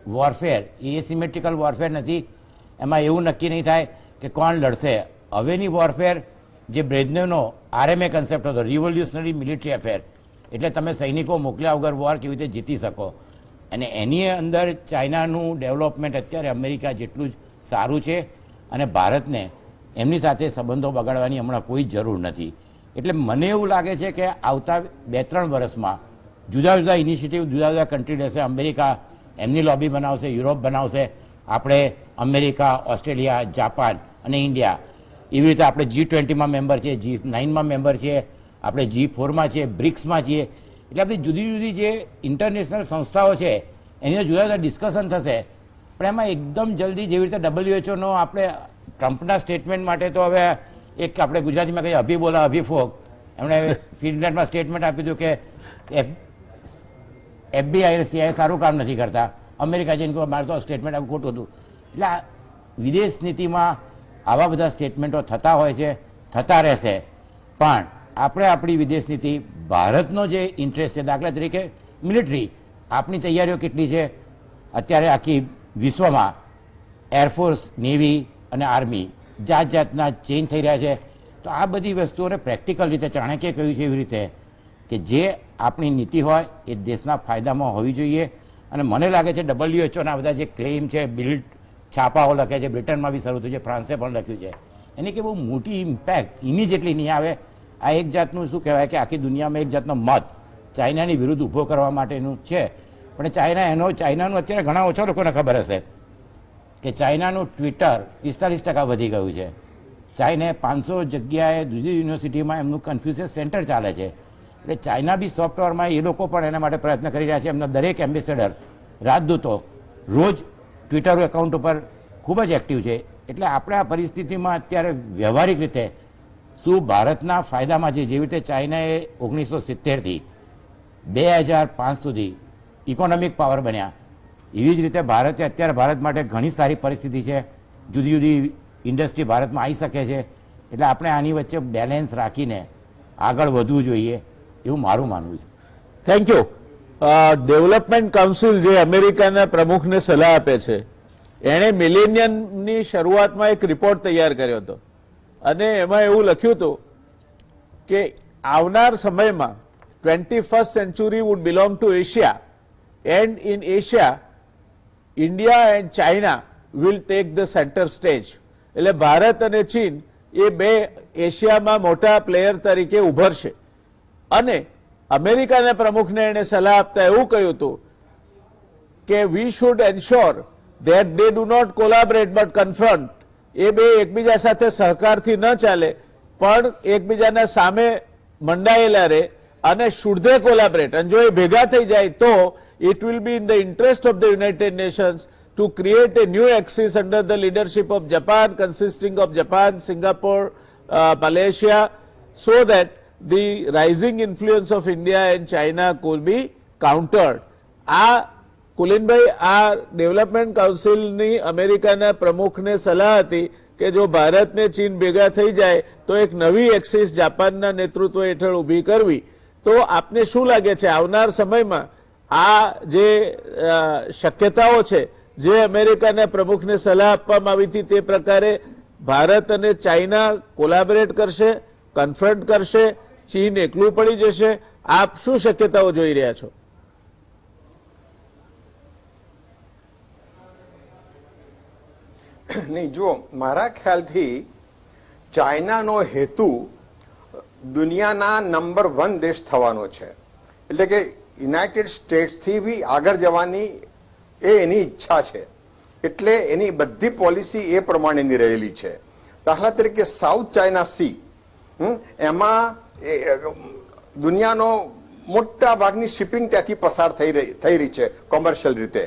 વોરફેર એ સિમેટ્રિકલ વોરફેર નથી. એમાં એવું નક્કી નહીં થાય કે કોણ લડશે. હવેની વોરફેર જે બ્રેઝનેવનો RMA કન્સેપ્ટ હતો, રિવોલ્યુશનરી મિલિટરી અફેર, એટલે તમે સૈનિકો મોકલ્યા વગર વોર કેવી રીતે જીતી શકો. અને એની અંદર ચાઇનાનું ડેવલપમેન્ટ અત્યારે અમેરિકા જેટલું જ સારું છે અને ભારતને એમની સાથે સંબંધો બગાડવાની હમણાં કોઈ જરૂર નથી. એટલે મને એવું લાગે છે કે આવતા 2-3 વર્ષમાં જુદા જુદા ઇનિશિયેટિવ જુદા જુદા કન્ટ્રી લેશે. અમેરિકા એમની લોબી બનાવશે, યુરોપ બનાવશે, આપણે અમેરિકા, ઓસ્ટ્રેલિયા, જાપાન અને ઇન્ડિયા એવી રીતે આપણે G20માં મેમ્બર છીએ, G9માં મેમ્બર છીએ, આપણે G4માં છીએ, બ્રિક્સમાં છીએ. એટલે આપણી જુદી જુદી જે ઇન્ટરનેશનલ સંસ્થાઓ છે એની જુદા જુદા ડિસ્કશન થશે. પણ એમાં એકદમ જલ્દી જેવી રીતે WHO આપણે ટ્રમ્પના સ્ટેટમેન્ટ માટે તો હવે એક આપણે ગુજરાતીમાં કહીએ અભી બોલા અભી ફોક, એમણે ફિનલેન્ડમાં સ્ટેટમેન્ટ આપ્યું હતું કે FBI અને CIA સારું કામ નથી કરતા. અમેરિકા જઈને કહ્યું મારે તો સ્ટેટમેન્ટ આવું ખોટું હતું. એટલે આ વિદેશ નીતિમાં આવા બધા સ્ટેટમેન્ટો થતા હોય છે, થતા રહેશે. પણ આપણે આપણી વિદેશ નીતિ, ભારતનો જે ઇન્ટરેસ્ટ છે, દાખલા તરીકે મિલિટરી, આપણી તૈયારીઓ કેટલી છે અત્યારે આખી વિશ્વમાં, એરફોર્સ, નેવી અને આર્મી જાત જાતના ચેન્જ થઈ રહ્યા છે. તો આ બધી વસ્તુઓને પ્રેક્ટિકલ રીતે ચાણક્યે કહ્યું છે એવી રીતે કે જે આપણી નીતિ હોય એ દેશના ફાયદામાં હોવી જોઈએ. અને મને લાગે છે WHOના બધા જે ક્લેમ છે, બિલ્ડ છાપાઓ લખે છે, બ્રિટનમાં બી શરૂ થયું છે, ફ્રાન્સે પણ લખ્યું છે, એની કે બહુ મોટી ઇમ્પેક્ટ ઇમિજિએટલી નહીં આવે. આ એક જાતનું શું કહેવાય કે આખી દુનિયામાં એક જાતનો મત ચાઇનાની વિરુદ્ધ ઊભો કરવા માટેનું છે. પણ ચાઇનાનું અત્યારે ઘણા ઓછા લોકોને ખબર હશે કે ચાઇનાનું ટ્વિટર 45% વધી ગયું છે. ચાઇને 500 જગ્યાએ જુદી યુનિવર્સિટીમાં એમનું કન્ફ્યુઝન સેન્ટર ચાલે છે. એટલે ચાઇના બી સોફ્ટવેરમાં એ લોકો પણ એના માટે પ્રયત્ન કરી રહ્યા છે. એમના દરેક એમ્બેસેડર, રાજદૂતો રોજ ટ્વિટર એકાઉન્ટ ઉપર ખૂબ જ એક્ટિવ છે. એટલે આપણે આ પરિસ્થિતિમાં અત્યારે વ્યવહારિક રીતે શું ભારતના ફાયદામાં છે, જેવી રીતે ચાઇનાએ 1970થી 2005 સુધી ઇકોનોમિક પાવર બન્યા, એવી જ રીતે ભારતે અત્યારે ભારત માટે ઘણી સારી પરિસ્થિતિ છે. જુદી જુદી ઇન્ડસ્ટ્રી ભારતમાં આવી શકે છે. એટલે આપણે આની વચ્ચે બેલેન્સ રાખીને આગળ વધવું જોઈએ એવું મારું માનવું છે. Thank you. ડેવલપમેન્ટ કાઉન્સિલ જે અમેરિકાના પ્રમુખને સલાહ આપે છે, એણે મિલેનિયમની શરૂઆતમાં એક રિપોર્ટ તૈયાર કર્યો હતો અને એમાં એવું લખ્યું હતું કે આવનાર સમયમાં 21st century would belong to Asia, and in Asia India and China will take the center stage. એટલે ભારત અને ચીન એ બે એશિયામાં મોટા પ્લેયર તરીકે ઉભરશે. અને અમેરિકાના પ્રમુખને એને સલાહ આપતા એવું કહ્યું હતું કે we should ensure that they do not collaborate but confront. એ બે એકબીજા સાથે સહકારથી ન ચાલે પણ એકબીજાના સામે મંડાયેલા રહે અને should they collaborate, અને જો એ ભેગા થઈ જાય તો it will be in the interest of the United Nations to create a new axis under the leadership of Japan, consisting of Japan, Singapore, Malaysia, so that the rising influence of India and China could be countered. આ કુલીનભાઈ, આ development કાઉન્સિલની અમેરિકાના પ્રમુખને સલાહ હતી કે જો ભારત ને ચીન ભેગા થઈ જાય તો એક નવી એક્સિસ જાપાનના નેતૃત્વ હેઠળ ઊભી કરવી. તો આપને શું લાગે છે આવનાર સમયમાં આ જે શક્યતાઓ છે જે અમેરિકાના પ્રમુખને સલાહ આપવામાં આવી હતી તે પ્રકારે ભારત અને ચાઇના કોલાબરેટ કરશે, કન્ફ્રન્ટ કરશે, ચીન એકલું પડી જશે? આપ શું શક્યતાઓ જોઈ રહ્યા છો? નહીં, જુઓ, મારા ખ્યાલથી ચાઇનાનો હેતુ દુનિયાના નંબર 1 દેશ થવાનો છે. એટલે કે યુનાઇટેડ સ્ટેટ્સથી બી આગળ જવાની એ એની ઈચ્છા છે. એટલે એની બધી પોલિસી એ પ્રમાણેની રહેલી છે. દાખલા તરીકે સાઉથ ચાઇના સી, એમાં દુનિયાનો મોટા ભાગની શિપિંગ ત્યાંથી પસાર થઈ રહી છે કોમર્શિયલ રીતે.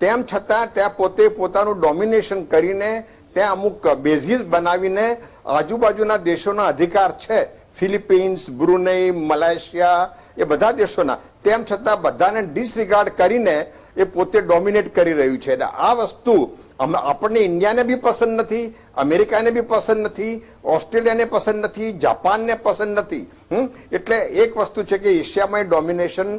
તેમ છતાં ત્યાં પોતે પોતાનું ડોમિનેશન કરીને ત્યાં અમુક બેઝિસ બનાવીને આજુબાજુના દેશોના અધિકાર છે, ફિલિપિન્સ, બ્રુનેઈ, મલેશિયા, એ બધા દેશોના, તેમ છતાં બધાને ડિસરિગાર્ડ કરીને એ પોતે ડોમિનેટ કરી રહ્યું છે. આ વસ્તુ આપણને ઇન્ડિયાને બી પસંદ નથી, અમેરિકાને બી પસંદ નથી, ઓસ્ટ્રેલિયાને પસંદ નથી, જાપાનને પસંદ નથી. એટલે એક વસ્તુ છે કે એશિયામાં ડોમિનેશન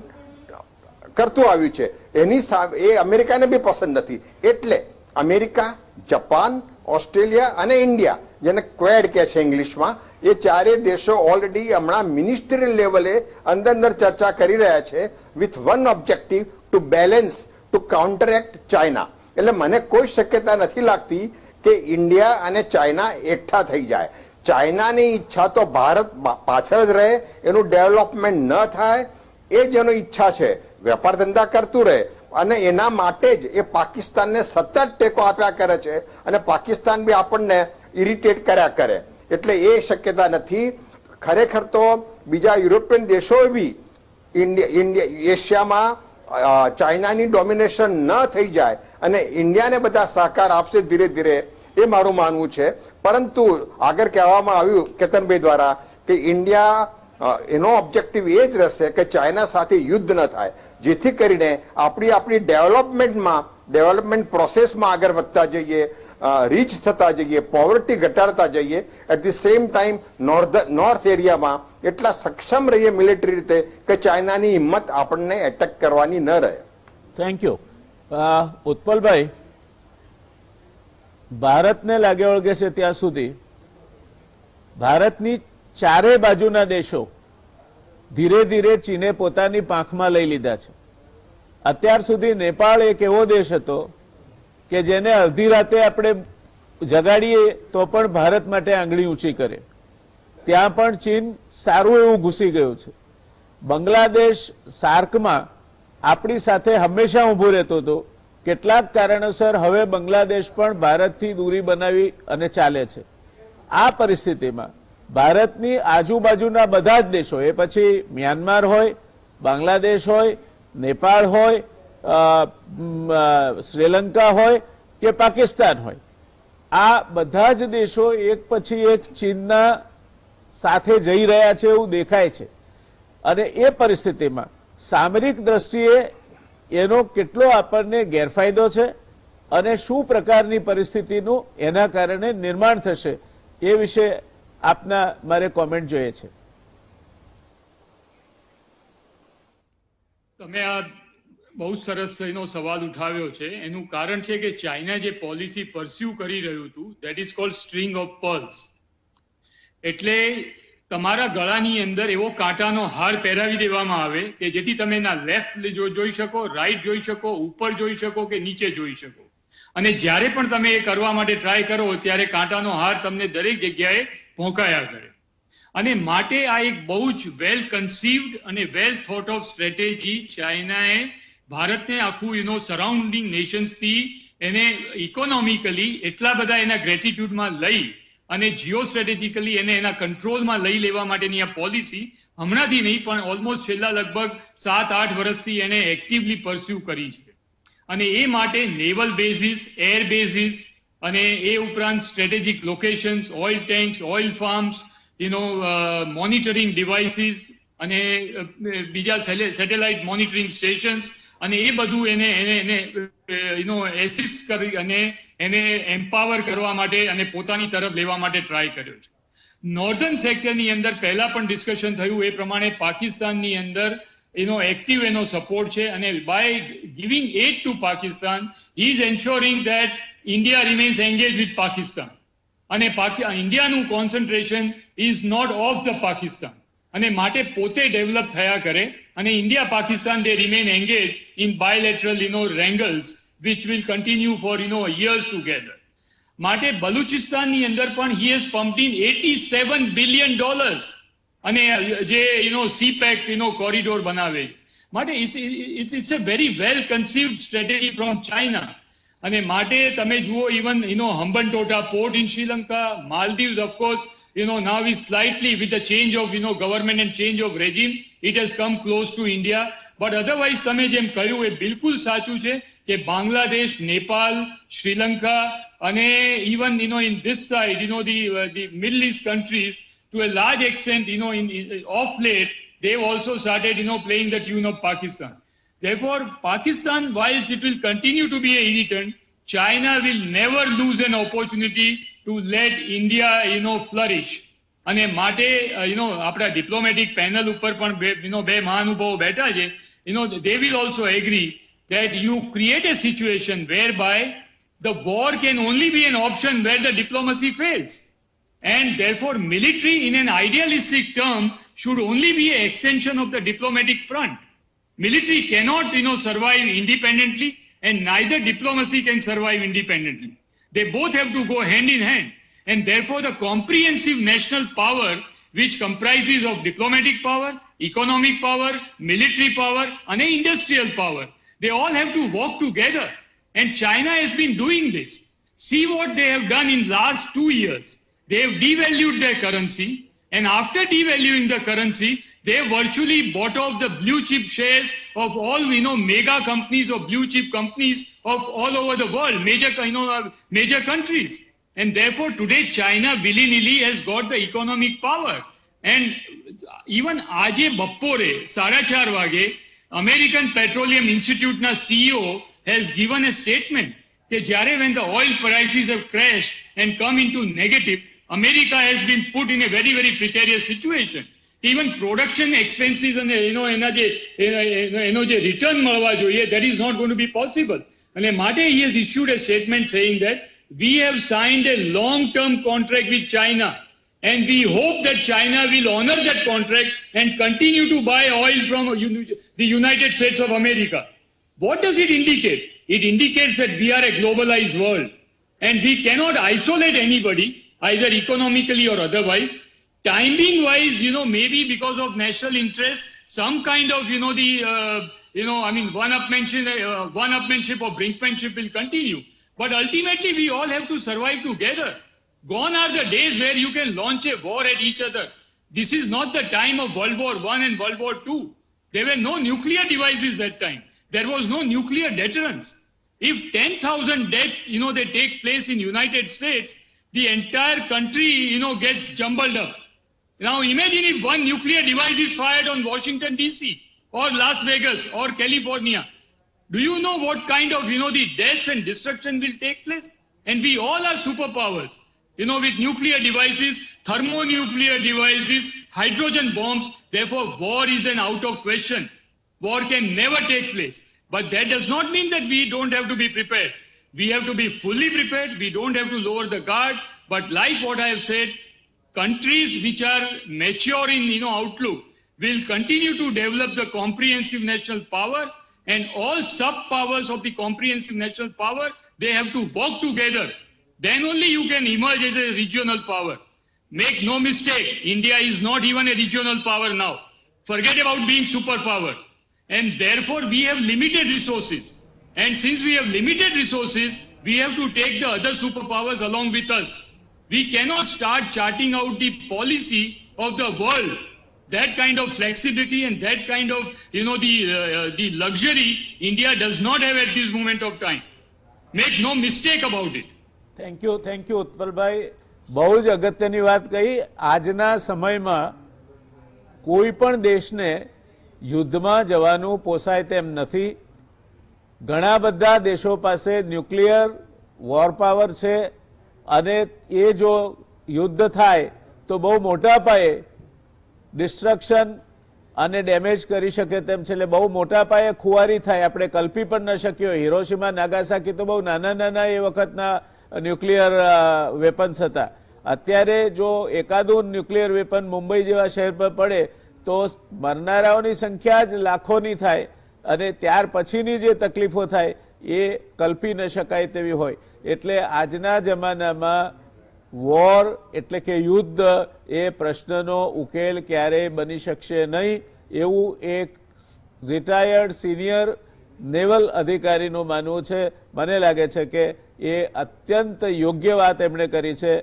કરતું આવ્યું છે, એની સામે એ અમેરિકાને બી પસંદ નથી. એટલે અમેરિકા, જાપાન, ઓસ્ટ્રેલિયા અને ઇન્ડિયા, જેને ક્વેડ કહે છે ઇંગ્લિશમાં, એ ચારે દેશો ઓલરેડી હમણાં મિનિસ્ટ્રીયલ લેવલે અંદર ચર્ચા કરી રહ્યા છે with one objective to balance, to counteract China. એટલે મને કોઈ શક્યતા નથી લાગતી કે ઇન્ડિયા અને ચાઇના એકઠા થઈ જાય. ચાઇનાની ઈચ્છા તો ભારત પાછળ જ રહે, એનું ડેવલપમેન્ટ ન થાય, એ જ એની ઈચ્છા છે. વેપાર ધંધા કરતું રહે, અને એના માટે જ એ પાકિસ્તાનને સતત ટેકો આપ્યા કરે છે અને પાકિસ્તાન બી આપણને ઇરિટેટ કર્યા કરે. એટલે એ શક્યતા નથી. ખરેખર તો બીજા યુરોપિયન દેશો બી એશિયામાં ચાઇનાની ડોમિનેશન ન થઈ જાય અને ઇન્ડિયાને બધા સહકાર આપશે ધીરે ધીરે, એ મારું માનવું છે. પરંતુ આગળ કહેવામાં આવ્યું કેતનભાઈ દ્વારા કે ઇન્ડિયા એનો ઓબ્જેક્ટિવ એ જ રહેશે કે ચાઇના સાથે યુદ્ધ ન થાય, જેથી કરીને આપણી ડેવલપમેન્ટ પ્રોસેસમાં આગળ વધતા જઈએ, રીચ થતા જઈએ, પોવર્ટી ઘટાડતા જઈએ. At the same time north એરિયામાં એટલા સક્ષમ રહીએ મિલિટરી રીતે કે ચાઇનાની હિંમત આપણને એટેક કરવાની ન રહે. Thank you. ઉત્પલભાઈ, ભારતને લાગે વળગે છે ત્યાં સુધી ભારતની ચારે બાજુના દેશો ધીરે ધીરે ચીને પોતાની પાંખમાં લઈ લીધા છે. અત્યાર સુધી નેપાળ એક એવો દેશ હતો કે જેને અડધી રાતે આપણે જગાડીએ તો પણ ભારત માટે આંગળી ઊંચી કરે. ત્યાં પણ ચીન સારું એવું ઘૂસી ગયું છે. બાંગ્લાદેશ સાર્કમાં આપણી સાથે હંમેશા ઊભો રહેતો હતો. કેટલાક કારણોસર હવે બાંગ્લાદેશ પણ ભારતથી દૂરી બનાવી અને ચાલે છે. આ પરિસ્થિતિમાં ભારતની આજુબાજુના બધા જ દેશો, એ પછી મ્યાનમાર હોય, બાંગ્લાદેશ હોય, નેપાળ હોય, શ્રીલંકા હોય કે પાકિસ્તાન હોય, આ બધા જ દેશો એક પછી એક ચીનના સાથે જઈ રહ્યા છે એવું દેખાય છે. અને એ પરિસ્થિતિમાં સામરિક દ્રષ્ટિએ એનો કેટલો આપણને ગેરફાયદો છે અને શું પ્રકારની પરિસ્થિતિનું એના કારણે નિર્માણ થશે એ વિશે આપના મારે કોમેન્ટ જોઈએ છે. તમે આ બહુ સરસ એનો સવાલ ઉઠાવ્યો છે. એનું કારણ છે કે ચાઇના જે પોલિસી પરસ્યુ કરી રહ્યું હતું, that is called string of pearls. એટલે તમારા ગળાની અંદર એવો કાંટાનો હાર પહેરાવી દેવામાં આવે કે જેથી તમે એના લેફ્ટ જોઈ શકો, રાઈટ જોઈ શકો, ઉપર જોઈ શકો કે નીચે જોઈ શકો. અને જ્યારે પણ તમે એ કરવા માટે ટ્રાય કરો ત્યારે કાંટાનો હાર તમને દરેક જગ્યાએ ભોંકાયા કરે. અને માટે આ એક બહુ જ વેલ કન્સીવ્ડ અને વેલ થોટ ઓફ સ્ટ્રેટેજી ચાઇનાએ ભારતને આખું સરાઉન્ડિંગ નેશન્સથી એને ઇકોનોમિકલી એટલા બધા એના ગ્રેટિટ્યુડમાં લઈ અને જીઓ સ્ટ્રેટેજિકલી એને એના કંટ્રોલમાં લઈ લેવા માટેની આ પોલિસી હમણાંથી નહીં પણ ઓલમોસ્ટ છેલ્લા લગભગ 7-8 વર્ષથી એને એક્ટિવલી પરસ્યુ કરી છે. અને એ માટે નેવલ બેઝિસ, એર બેઝિસ અને એ ઉપરાંત strategic locations, oil tanks, oil farms, monitoring devices અને બીજા સેટેલાઇટ મોનિટરિંગ સ્ટેશન્સ, અને એ બધું એને એસિસ્ટ કરી અને એને એમ્પાવર કરવા માટે અને પોતાની તરફ લેવા માટે ટ્રાય કર્યો છે. નોર્ધન સેક્ટરની અંદર પહેલા પણ ડિસ્કશન થયું એ પ્રમાણે પાકિસ્તાનની અંદર એક્ટિવ એનો સપોર્ટ છે. અને by giving aid to Pakistan he is ensuring that India remains engaged with Pakistan. અને ઇન્ડિયાનું concentration is not of the Pakistan. અને માટે પોતે ડેવલપ થયા કરે અને India Pakistan they remain engaged in bilateral wrangles which will continue for years together. માટે બલુચિસ્તાનની અંદર પણ he has pumped in $87 billion અને જે CPEC કોરિડોર બનાવે. માટે it's a very well conceived strategy from China. અને માટે તમે જુઓ even Hambantota port in Sri Lanka, Maldives of course now is slightly with the change of government and change of regime it has come close to India. But otherwise તમે જેમ કહ્યું એ બિલકુલ સાચું છે કે બાંગ્લાદેશ, નેપાલ, શ્રીલંકા અને even in this side the Middle East countries to a large extent of late they've also started playing the tune of Pakistan. Therefore, Pakistan, whilst it will continue to be an irritant, China will never lose an opportunity to let India, flourish. અને માટે આપણા diplomatic panel ઉપર પણ બે મહાનુભાવો બેઠા છે. They will also agree that you create a situation whereby the war can only be an option where the diplomacy fails. And therefore, military in an idealistic term should only be an extension of the diplomatic front. Military cannot, survive independently, and neither diplomacy can survive independently. They both have to go hand in hand. And therefore, the comprehensive national power, which comprises of diplomatic power, economic power, military power, and industrial power, They all have to work together. And China has been doing this. See what they have done in last 2 years. They have devalued their currency. And after devaluing the currency, they virtually bought off the blue chip shares of all, mega companies or blue chip companies of all over the world, major countries. And therefore, today, China willy-nilly has got the economic power. And even Aje Bappore, 4:30 wage, American Petroleum Institute na CEO has given a statement that when the oil prices have crashed and come into negative, America has been put in a very, very precarious situation. Even production expenses and return મળવા જોઈએ, that is not going to be possible. And માટે he has issued a statement saying that we have signed a long-term contract with China. And we hope that China will honor that contract and continue to buy oil from the United States of America. What does it indicate? It indicates that we are a globalized world and we cannot isolate anybody, either economically or otherwise. Timing wise, maybe because of national interest, some kind of, one-upmanship or brinkmanship will continue. But ultimately, we all have to survive together. Gone are the days where you can launch a war at each other. This is not the time of World War I and World War II. There were no nuclear devices that time. There was no nuclear deterrence. If 10,000 deaths, they take place in United States, the entire country, gets jumbled up. Now imagine if one nuclear device is fired on Washington DC or Las Vegas or California. Do you know what kind of, the deaths and destruction will take place? And we all are superpowers. With nuclear devices, thermonuclear devices, hydrogen bombs. Therefore, war is an out of question. War can never take place. But that does not mean that we don't have to be prepared. We have to be fully prepared. We don't have to lower the guard. But like what I have said, countries which are mature in outlook will continue to develop the comprehensive national power, and all sub-powers of the comprehensive national power, they have to work together. Then only you can emerge as a regional power. Make no mistake, India is not even a regional power now. Forget about being superpower. And therefore, we have limited resources. And since we have limited resources, we have to take the other superpowers along with us. We cannot start charting out the policy of the world. That kind of flexibility and that kind of, the luxury India does not have at this moment of time. Make no mistake about it. Thank you ઉત્પલભાઈ, બહુ જ અગત્યની વાત કહી. આજના સમયમાં કોઈ પણ દેશને યુદ્ધમાં જવાનું પોસાય તેમ નથી. ઘણા બધા દેશો પાસે ન્યુક્લિયર વોર પાવર છે અને એ જો યુદ્ધ થાય તો બહુ મોટા પાયે ડિસ્ટ્રક્શન અને ડેમેજ કરી શકે તેમ છે. એટલે બહુ મોટા પાયે ખુવારી થાય, આપણે કલ્પી પણ ન શક્યો. હિરોશીમા નાગાસાકી તો બહુ નાના નાના એ વખતના ન્યુક્લિયર વેપન્સ હતા. અત્યારે જો એકાદું ન્યુક્લિયર વેપન મુંબઈ જેવા શહેર પર પડે તો મરનારાઓની સંખ્યા જ લાખોની થાય અને ત્યાર પછીની જે તકલીફો થાય એ કલ્પી ન શકાય તેવી હોય. એટલે આજના જમાનામાં વોર એટલે કે યુદ્ધ એ પ્રશ્નનો ઉકેલ ક્યારેય બની શકશે નહીં, એવું એક રિટાયર્ડ સિનિયર નેવલ અધિકારીનું માનવું છે. મને લાગે છે કે એ અત્યંત યોગ્ય વાત એમણે કરી છે.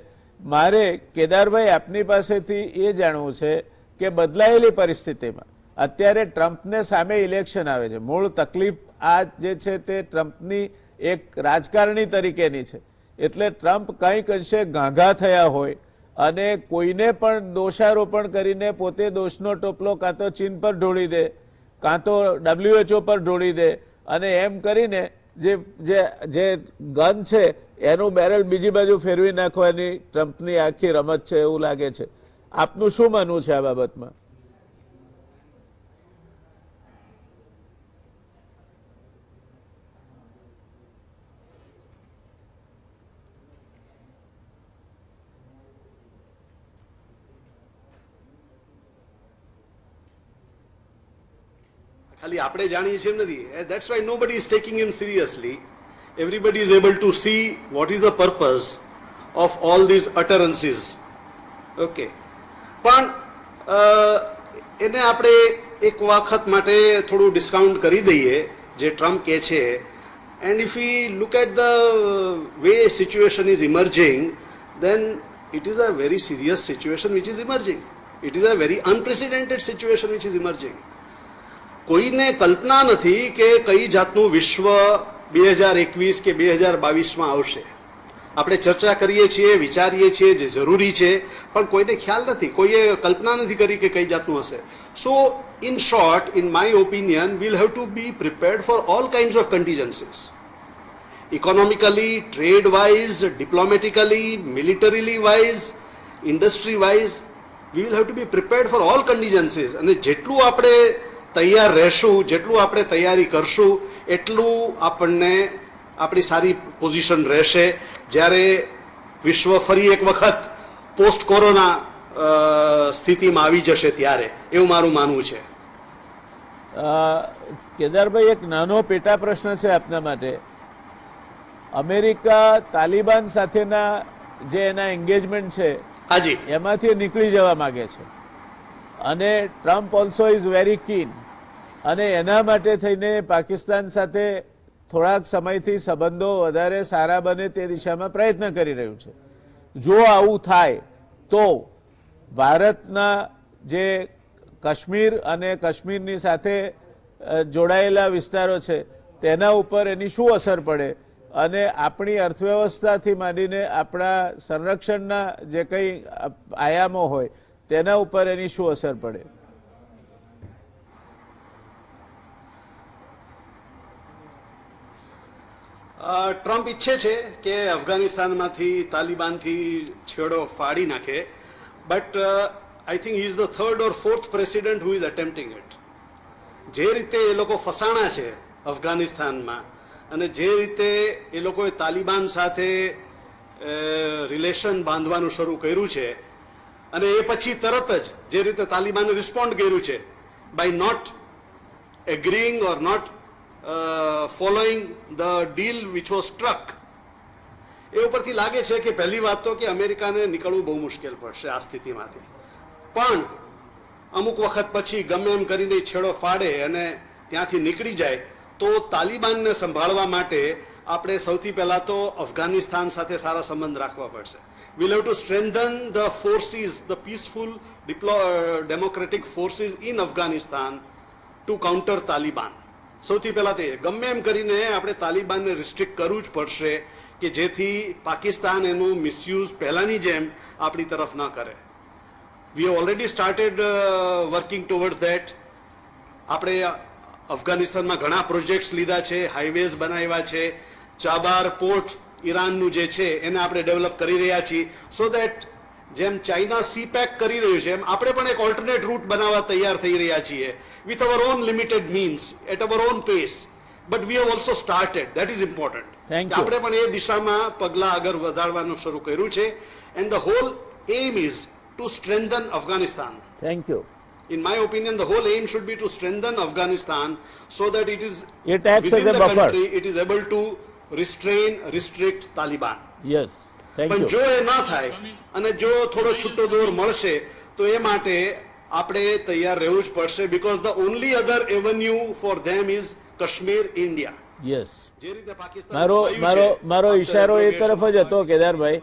મારે કેદારભાઈ આપની પાસેથી એ જાણવું છે કે બદલાયેલી પરિસ્થિતિમાં અત્યારે ટ્રમ્પને સામે ઇલેક્શન આવે છે. મૂળ તકલીફ આ જે છે તે ટ્રમ્પની એક રાજકારણી તરીકેની છે. એટલે ટ્રમ્પ કંઈક અંશે ગાંગા થયા હોય અને કોઈને પણ દોષારોપણ કરીને પોતે દોષનો ટોપલો કાં તો ચીન પર ઢોળી દે કાં તો WHO પર ઢોળી દે અને એમ કરીને જે ગન છે એનું બેરલ બીજી બાજુ ફેરવી નાખવાની ટ્રમ્પની આખી રમત છે એવું લાગે છે. આપનું શું માનવું છે આ બાબતમાં? ખાલી આપણે જાણીએ છીએ એમ નથી. That's why nobody is taking him seriously. Everybody is able to see what is the purpose of all these utterances. Okay. પણ એને આપણે એક વખત માટે થોડું ડિસ્કાઉન્ટ કરી દઈએ જે ટ્રમ્પ કહે છે, and if we look at the way situation is emerging, then it is a very serious situation which is emerging. It is a very unprecedented situation which is emerging. કોઈને કલ્પના નથી કે કઈ જાતનું વિશ્વ 2021 કે 2022માં આવશે. આપણે ચર્ચા કરીએ છીએ, વિચારીએ છીએ, જે જરૂરી છે, પણ કોઈને ખ્યાલ નથી, કોઈએ કલ્પના નથી કરી કે કઈ જાતનું હશે. સો in short, in my opinion, we'll have to be prepared for all kinds of contingencies. Economically, trade-wise, diplomatically, militarily wise, industry-wise, we will have to be prepared for all contingencies. અને જેટલું આપણે તૈયાર રહેશું, જેટલું આપણે તૈયારી કરશું, એટલું આપણને આપણી સારી પોઝિશન રહેશે જ્યારે વિશ્વ ફરી એક વખત પોસ્ટ કોરોના સ્થિતિમાં આવી જશે ત્યારે, એવું મારું માનવું છે. કેદારભાઈ, એક નાનો પેટા પ્રશ્ન છે આપના માટે. અમેરિકા તાલિબાન સાથેના જે એના એન્ગેજમેન્ટ છે હાજી, એમાંથી નીકળી જવા માંગે છે અને Trump also is very keen, અને એના માટે થઈને પાકિસ્તાન સાથે થોડાક સમયથી સંબંધો વધારે સારા બને તે દિશામાં પ્રયત્ન કરી રહ્યું છે. જો આવું થાય તો ભારતના જે કાશ્મીર અને કાશ્મીરની સાથે જોડાયેલા વિસ્તારો છે તેના ઉપર એની શું અસર પડે, અને આપણી અર્થવ્યવસ્થાથી માંડીને આપણા સંરક્ષણના જે કંઈ આયામો હોય તેના ઉપર એની શું અસર પડે? ટ્રમ્પ ઈચ્છે છે કે અફઘાનિસ્તાનમાંથી તાલિબાનથી છેડો ફાડી નાખે, but I think he is the third or fourth president who is attempting it. જે રીતે એ લોકો ફસાણા છે અફઘાનિસ્તાનમાં અને જે રીતે એ લોકોએ તાલિબાન સાથે રિલેશન બાંધવાનું શરૂ કર્યું છે, અને એ પછી તરત જ જે રીતે તાલિબાને રિસ્પોન્ડ કર્યું છે by not agreeing or not following the deal which was struck, એ ઉપરથી લાગે છે કે પહેલી વાત તો કે અમેરિકાને નીકળવું બહુ મુશ્કેલ પડશે આ સ્થિતિમાંથી. પણ અમુક વખત પછી ગમે એમ કરીને છેડો ફાડે અને ત્યાંથી નીકળી જાય તો તાલિબાનને સંભાળવા માટે આપણે સૌથી પહેલા તો અફઘાનિસ્તાન સાથે સારા સંબંધ રાખવા પડશે. we'll have to strengthen the forces, the peaceful democratic forces in Afghanistan to counter Taliban. સૌથી પહેલા તે ગમે એમ કરીને આપણે તાલિબાનને રિસ્ટ્રિક્ટ કરવું જ પડશે કે જેથી પાકિસ્તાન એનું મિસયુઝ પહેલાની જેમ આપણી તરફ ન કરે. We have already started working towards that. આપણે અફઘાનિસ્તાનમાં ઘણા પ્રોજેક્ટ્સ લીધા છે, હાઈવેઝ બનાવ્યા છે, ચાબાર પોર્ટ ઈરાનનું જે છે એને આપણે ડેવલપ કરી રહ્યા છીએ, સો દેટ જેમ ચાઇના સી પેક કરી રહ્યું છે એમ આપણે પણ એક ઓલ્ટરનેટ રૂટ બનાવવા તૈયાર થઈ રહ્યા છીએ with our own limited means, at our own pace, but we have also started. That is important. Thank you. આપણે પણ એ દિશામાં પગલા આગળ વધારવાનું શરૂ કર્યું છે, and the whole aim is to strengthen Afghanistan. Thank you. In my opinion, the whole aim should be to strengthen Afghanistan so that it is It acts within as a the buffer. country, it is able to restrict Taliban. Yes, thank પણ you. જો એ ના થાય અને જો થોડો છૂટો દોર મળશે તો એ માટે આપણે તૈયાર રહેવું જ પડશે, because the only other avenue for them is Kashmir India. Yes, જે રીતે પાકિસ્તાન મારો ઈશારો એ તરફ જ હતો કેદારભાઈ.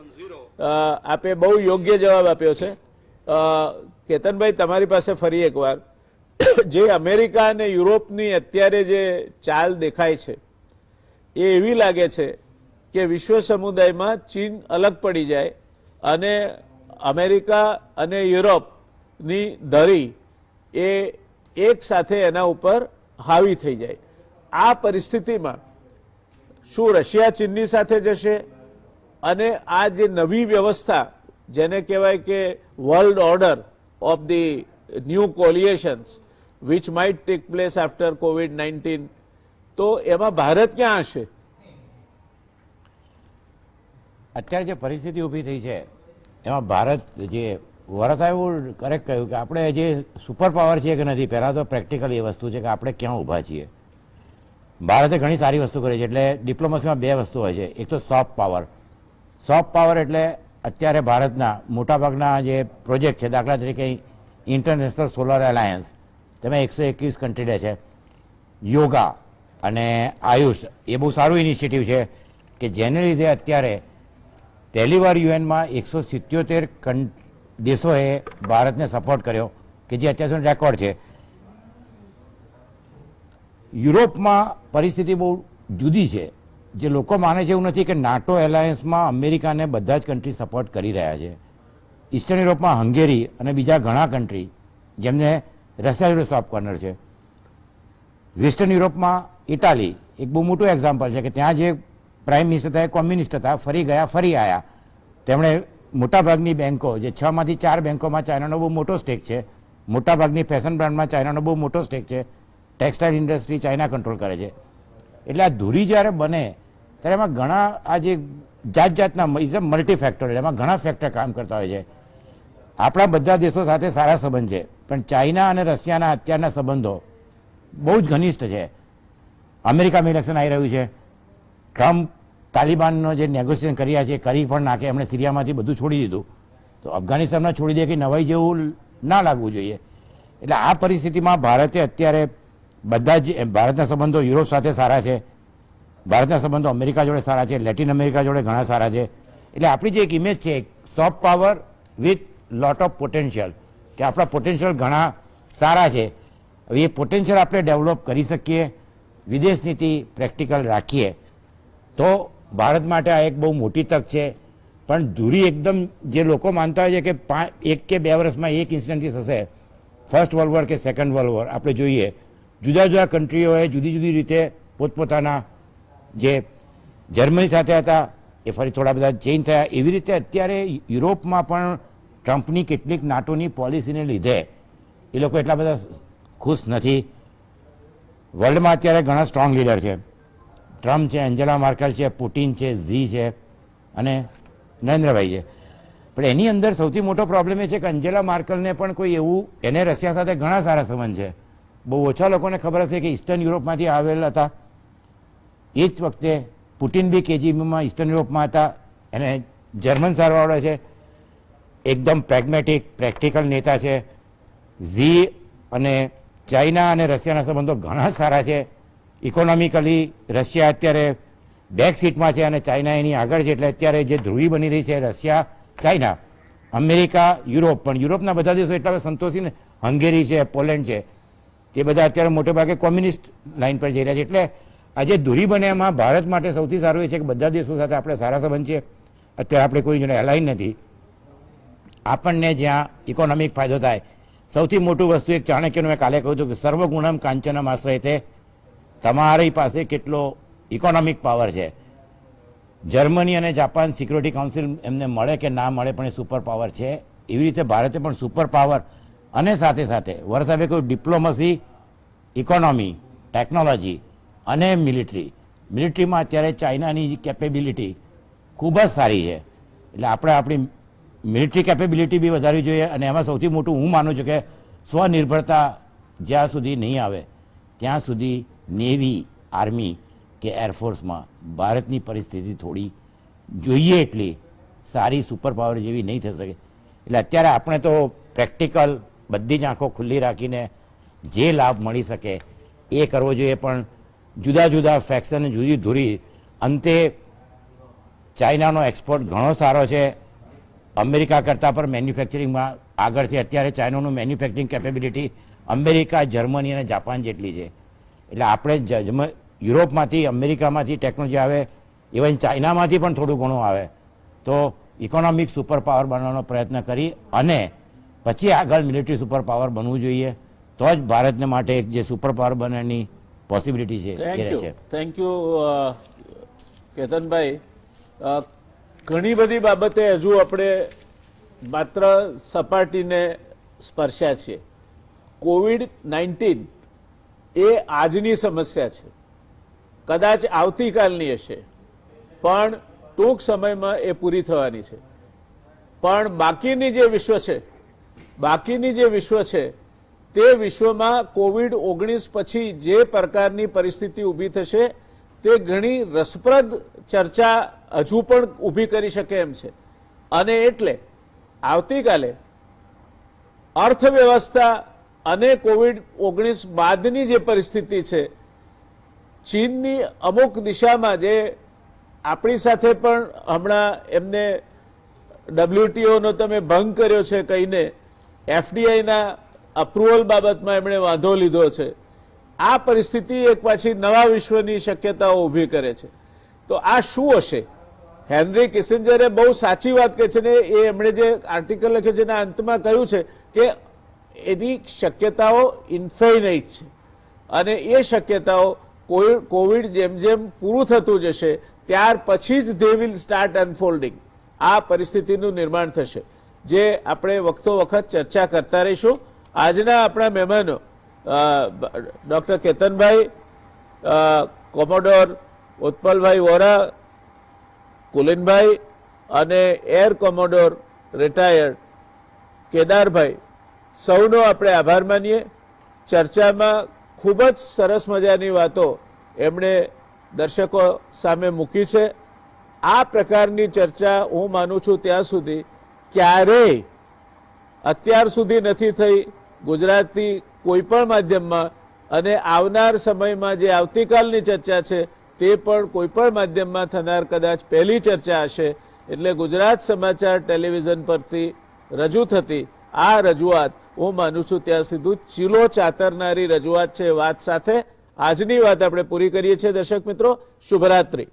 આપે બહુ યોગ્ય જવાબ આપ્યો છે. કેતનભાઈ, તમારી પાસે ફરી એકવાર, જે અમેરિકા અને યુરોપની અત્યારે જે ચાલ દેખાય છે એ એવી લાગે છે કે વિશ્વ સમુદાયમાં ચીન અલગ પડી જાય અને અમેરિકા અને યુરોપની ધરી એ એક સાથે એના ઉપર હાવી થઈ જાય. આ પરિસ્થિતિમાં શું રશિયા ચીનની સાથે જશે અને આ જે નવી વ્યવસ્થા જેને કહેવાય કે world order of the new coalitions which might take place after COVID-19, તો એમાં ભારત ક્યાં હશે? અત્યારે જે પરિસ્થિતિ ઊભી થઈ છે એમાં ભારત, જે વોરા સાહેબ કરેક્ટ કહ્યું કે આપણે જે સુપર પાવર છીએ કે નથી, પહેલાં તો પ્રેક્ટિકલી એ વસ્તુ છે કે આપણે ક્યાં ઊભા છીએ. ભારતે ઘણી સારી વસ્તુ કરી છે. એટલે ડિપ્લોમસીમાં બે વસ્તુ હોય છે. એક તો સોફ્ટ પાવર. સોફ્ટ પાવર એટલે અત્યારે ભારતના મોટાભાગના જે પ્રોજેક્ટ છે, દાખલા તરીકે ઇન્ટરનેશનલ સોલર એલાયન્સ, તેમાં 121 કન્ટ્રી રહે છે. યોગા અને આયુષ એ બહુ સારું ઇનિશિયેટિવ છે કે જેને લીધે અત્યારે પહેલીવાર યુએનમાં 177 દેશોએ ભારતને સપોર્ટ કર્યો કે જે અત્યાર સુધી રેકોર્ડ છે. યુરોપમાં પરિસ્થિતિ બહુ જુદી છે. જે લોકો માને છે એવું નથી કે નાટો એલાયન્સમાં અમેરિકાને બધા જ કન્ટ્રી સપોર્ટ કરી રહ્યા છે. ઈસ્ટર્ન યુરોપમાં હંગેરી અને બીજા ઘણા કન્ટ્રી જેમને રશિયા જોડે સોફ્ટ કોર્નર છે. વેસ્ટર્ન યુરોપમાં ઇટાલી એક બહુ મોટું એક્ઝામ્પલ છે કે ત્યાં જે પ્રાઇમ મિનિસ્ટર હતા એ કોમ્યુનિસ્ટ હતા, ફરી ગયા ફરી આવ્યા. તેમણે મોટાભાગની બેન્કો જે 6 માંથી 4 બેન્કોમાં ચાઇનાનો બહુ મોટો સ્ટેક છે, મોટાભાગની ફેશન બ્રાન્ડમાં ચાઇનાનો બહુ મોટો સ્ટેક છે, ટેક્સટાઇલ ઇન્ડસ્ટ્રી ચાઇના કંટ્રોલ કરે છે. એટલે આ ધૂરી જ્યારે બને ત્યારે એમાં ઘણા આ જે જાત જાતના મલ્ટી ફેક્ટર એમાં ઘણા ફેક્ટર કામ કરતા હોય છે. આપણા બધા દેશો સાથે સારા સંબંધ છે, પણ ચાઇના અને રશિયાના અત્યારના સંબંધો બહુ જ ઘનિષ્ઠ છે. અમેરિકામાં ઇલેક્શન આવી રહ્યું છે. ટ્રમ્પ તાલિબાનનો જે નેગોશિએશન કર્યા છે કરી પણ નાખે, એમણે સિરિયામાંથી બધું છોડી દીધું, તો અફઘાનિસ્તાનમાં છોડી દે કે નવાઈ જેવું ના લાગવું જોઈએ. એટલે આ પરિસ્થિતિમાં ભારતે અત્યારે બધા જ ભારતના સંબંધો યુરોપ સાથે સારા છે, ભારતના સંબંધો અમેરિકા જોડે સારા છે, લેટિન અમેરિકા જોડે ઘણા સારા છે. એટલે આપણી જે એક ઇમેજ છે soft power with lot of potential, કે આપણા પોટેન્શિયલ ઘણા સારા છે. હવે એ પોટેન્શિયલ આપણે ડેવલપ કરી શકીએ, વિદેશ નીતિ પ્રેક્ટિકલ રાખીએ તો ભારત માટે આ એક બહુ મોટી તક છે. પણ ધૂરી એકદમ જે લોકો માનતા હોય છે કે 1 કે 2 વર્ષમાં એક ઇન્સિડન્ટથી થશે, ફર્સ્ટ વર્લ્ડ વોર કે સેકન્ડ વર્લ્ડ વોર આપણે જોઈએ, જુદા જુદા કન્ટ્રીઓએ જુદી જુદી રીતે પોતપોતાના જે જર્મની સાથે હતા એ ફરી થોડા બધા ચેન્જ થયા. એવી રીતે અત્યારે યુરોપમાં પણ ટ્રમ્પની કેટલીક નાટોની પોલિસીને લીધે એ લોકો એટલા બધા ખુશ નથી. વર્લ્ડમાં અત્યારે ઘણા સ્ટ્રોંગ લીડર છે. ટ્રમ્પ છે, એન્જેલા માર્કેલ છે, પુટિન છે, ઝી છે અને નરેન્દ્રભાઈ છે. પણ એની અંદર સૌથી મોટો પ્રોબ્લેમ એ છે કે એન્જેલા માર્કેલને પણ કોઈ એવું, એને રશિયા સાથે ઘણા સારા સંબંધ છે. બહુ ઓછા લોકોને ખબર હશે કે ઈસ્ટર્ન યુરોપમાંથી આવેલા હતા. એ જ વખતે પુટિન બી કેજીબીમાં ઈસ્ટર્ન યુરોપમાં હતા. એને જર્મન સારવાળો છે, એકદમ પ્રેગ્મેટિક પ્રેક્ટિકલ નેતા છે. ઝી અને ચાઇના અને રશિયાના સંબંધો ઘણા સારા છે. ઇકોનોમિકલી રશિયા અત્યારે બેક સીટમાં છે અને ચાઇના એની આગળ છે. એટલે અત્યારે જે ધ્રુવી બની રહી છે રશિયા ચાઇના, અમેરિકા યુરોપ, પણ યુરોપના બધા દેશો એટલા બધા સંતોષી ને, હંગેરી છે, પોલેન્ડ છે, તે બધા અત્યારે મોટે ભાગે કોમ્યુનિસ્ટ લાઇન પર જઈ રહ્યા છે. એટલે આજે ધૂરી બને એમાં ભારત માટે સૌથી સારું એ છે કે બધા દેશો સાથે આપણે સારા સંબંધ છે. અત્યારે આપણે કોઈ જોડે એલાઇન નથી. આપણને જ્યાં ઇકોનોમિક ફાયદો થાય, સૌથી મોટું વસ્તુ એક ચાણક્યનું મેં કાલે કહ્યું હતું કે સર્વગુણમ કાંચનમ આશ્રય તે, તમારી પાસે કેટલો ઇકોનોમિક પાવર છે. જર્મની અને જાપાન સિક્યુરિટી કાઉન્સિલ એમને મળે કે ના મળે પણ એ સુપર પાવર છે. એવી રીતે ભારતે પણ સુપર પાવર અને સાથે સાથે વરસાદે કોઈ ડિપ્લોમસી, ઇકોનોમી, ટેકનોલોજી અને મિલિટરીમાં અત્યારે ચાઇનાની કેપેબિલિટી ખૂબ જ સારી છે. એટલે આપણે આપણી મિલિટરી કેપેબિલિટી બી વધારવી જોઈએ. અને એમાં સૌથી મોટું હું માનું છું કે સ્વનિર્ભરતા જ્યાં સુધી નહીં આવે ત્યાં સુધી નેવી, આર્મી કે એરફોર્સમાં ભારતની પરિસ્થિતિ થોડી જોઈએ એટલી સારી સુપર પાવર જેવી નહીં થઈ શકે. એટલે અત્યારે આપણે તો પ્રેક્ટિકલ બધી જ આંખો ખુલ્લી રાખીને જે લાભ મળી શકે એ કરવો જોઈએ. પણ જુદા જુદા ફેક્શન, જુદી ધૂરી, અંતે ચાઇનાનો એક્સપોર્ટ ઘણો સારો છે, અમેરિકા કરતાં પણ મેન્યુફેક્ચરિંગમાં આગળ છે. અત્યારે ચાઇનાનું મેન્યુફેક્ચરિંગ કેપેબિલિટી અમેરિકા, જર્મની અને જાપાન જેટલી છે. એટલે આપણે યુરોપમાંથી, અમેરિકામાંથી ટેકનોલોજી આવે, ઇવન ચાઇનામાંથી પણ થોડું ઘણું આવે તો ઇકોનોમિક સુપર પાવર બનવાનો પ્રયત્ન કરી અને પછી આગળ મિલિટરી સુપર પાવર બનવું જોઈએ. તો જ ભારતને માટે એક જે સુપર પાવર બનવાની પોસિબિલિટી છે એ રહે છે. થેન્ક યુ કેતનભાઈ. ઘણી બધી બાબતે હજુ આપણે માત્ર સપાટીને સ્પર્શ્યા છીએ. કોવિડ-19 એ આજની સમસ્યા છે, કદાચ આવતીકાલની હશે, પણ ટૂંક સમયમાં એ પૂરી થવાની છે. પણ બાકીની જે વિશ્વ છે તે વિશ્વમાં કોવિડ-19 પછી જે પ્રકારની પરિસ્થિતિ ઊભી થશે તે ઘણી રસપ્રદ ચર્ચા હજુ પણ ઊભી કરી શકે એમ છે. અને એટલે આવતીકાલે અર્થવ્યવસ્થા અને કોવિડ-19 બાદની જે પરિસ્થિતિ છે ચીનની અમુક દિશામાં જે આપણી સાથે પણ હમણાં એમને WTO નો તમે ભંગ કર્યો છે કહીને FDIના અપ્રુવલ બાબતમાં એમણે વાંધો લીધો છે. આ પરિસ્થિતિ એક પાછી નવા વિશ્વની શક્યતાઓ ઊભી કરે છે. તો આ શું હશે? હેનરી કિસિંજરે બહુ સાચી વાત કહે છે ને, એ એમણે જે આર્ટિકલ લખ્યો છે એના અંતમાં કહ્યું છે કે એની શક્યતાઓ ઇન્ફાઇનાઇટ છે અને એ શક્યતાઓ કોવિડ જેમ જેમ પૂરું થતું જશે ત્યાર પછી જ ધે વિલ સ્ટાર્ટ અનફોલ્ડિંગ. આ પરિસ્થિતિનું નિર્માણ થશે, જે આપણે વખતો વખત ચર્ચા કરતા રહીશું. આજના આપણા મહેમાનો ડૉક્ટર કેતનભાઈ, કોમોડોર ઉત્પલભાઈ વોરા, કુલિનભાઈ અને એર કોમોડોર રિટાયર્ડ કેદારભાઈ, સૌનો આપણે આભાર માનીએ. ચર્ચામાં ખૂબ જ સરસ મજાની વાતો એમણે દર્શકો સામે મૂકી છે. આ પ્રકારની ચર્ચા હું માનું છું ત્યાં સુધી ક્યારેય અત્યાર સુધી નથી થઈ ગુજરાતી કોઈ પણ માધ્યમમાં, અને આવનાર સમયમાં જે આવતીકાલની ચર્ચા છે તે પણ કોઈ પણ માધ્યમમાં થનાર કદાચ પહેલી ચર્ચા હશે. એટલે ગુજરાત સમાચાર ટેલિવિઝન પરથી રજૂ થતી આ રજૂઆત હું માનું છું ત્યાં સુધી ચીલો ચાતરનારી રજૂઆત છે. વાત સાથે આજની વાત આપણે પૂરી કરીએ છીએ. દર્શક મિત્રો, શુભરાત્રી.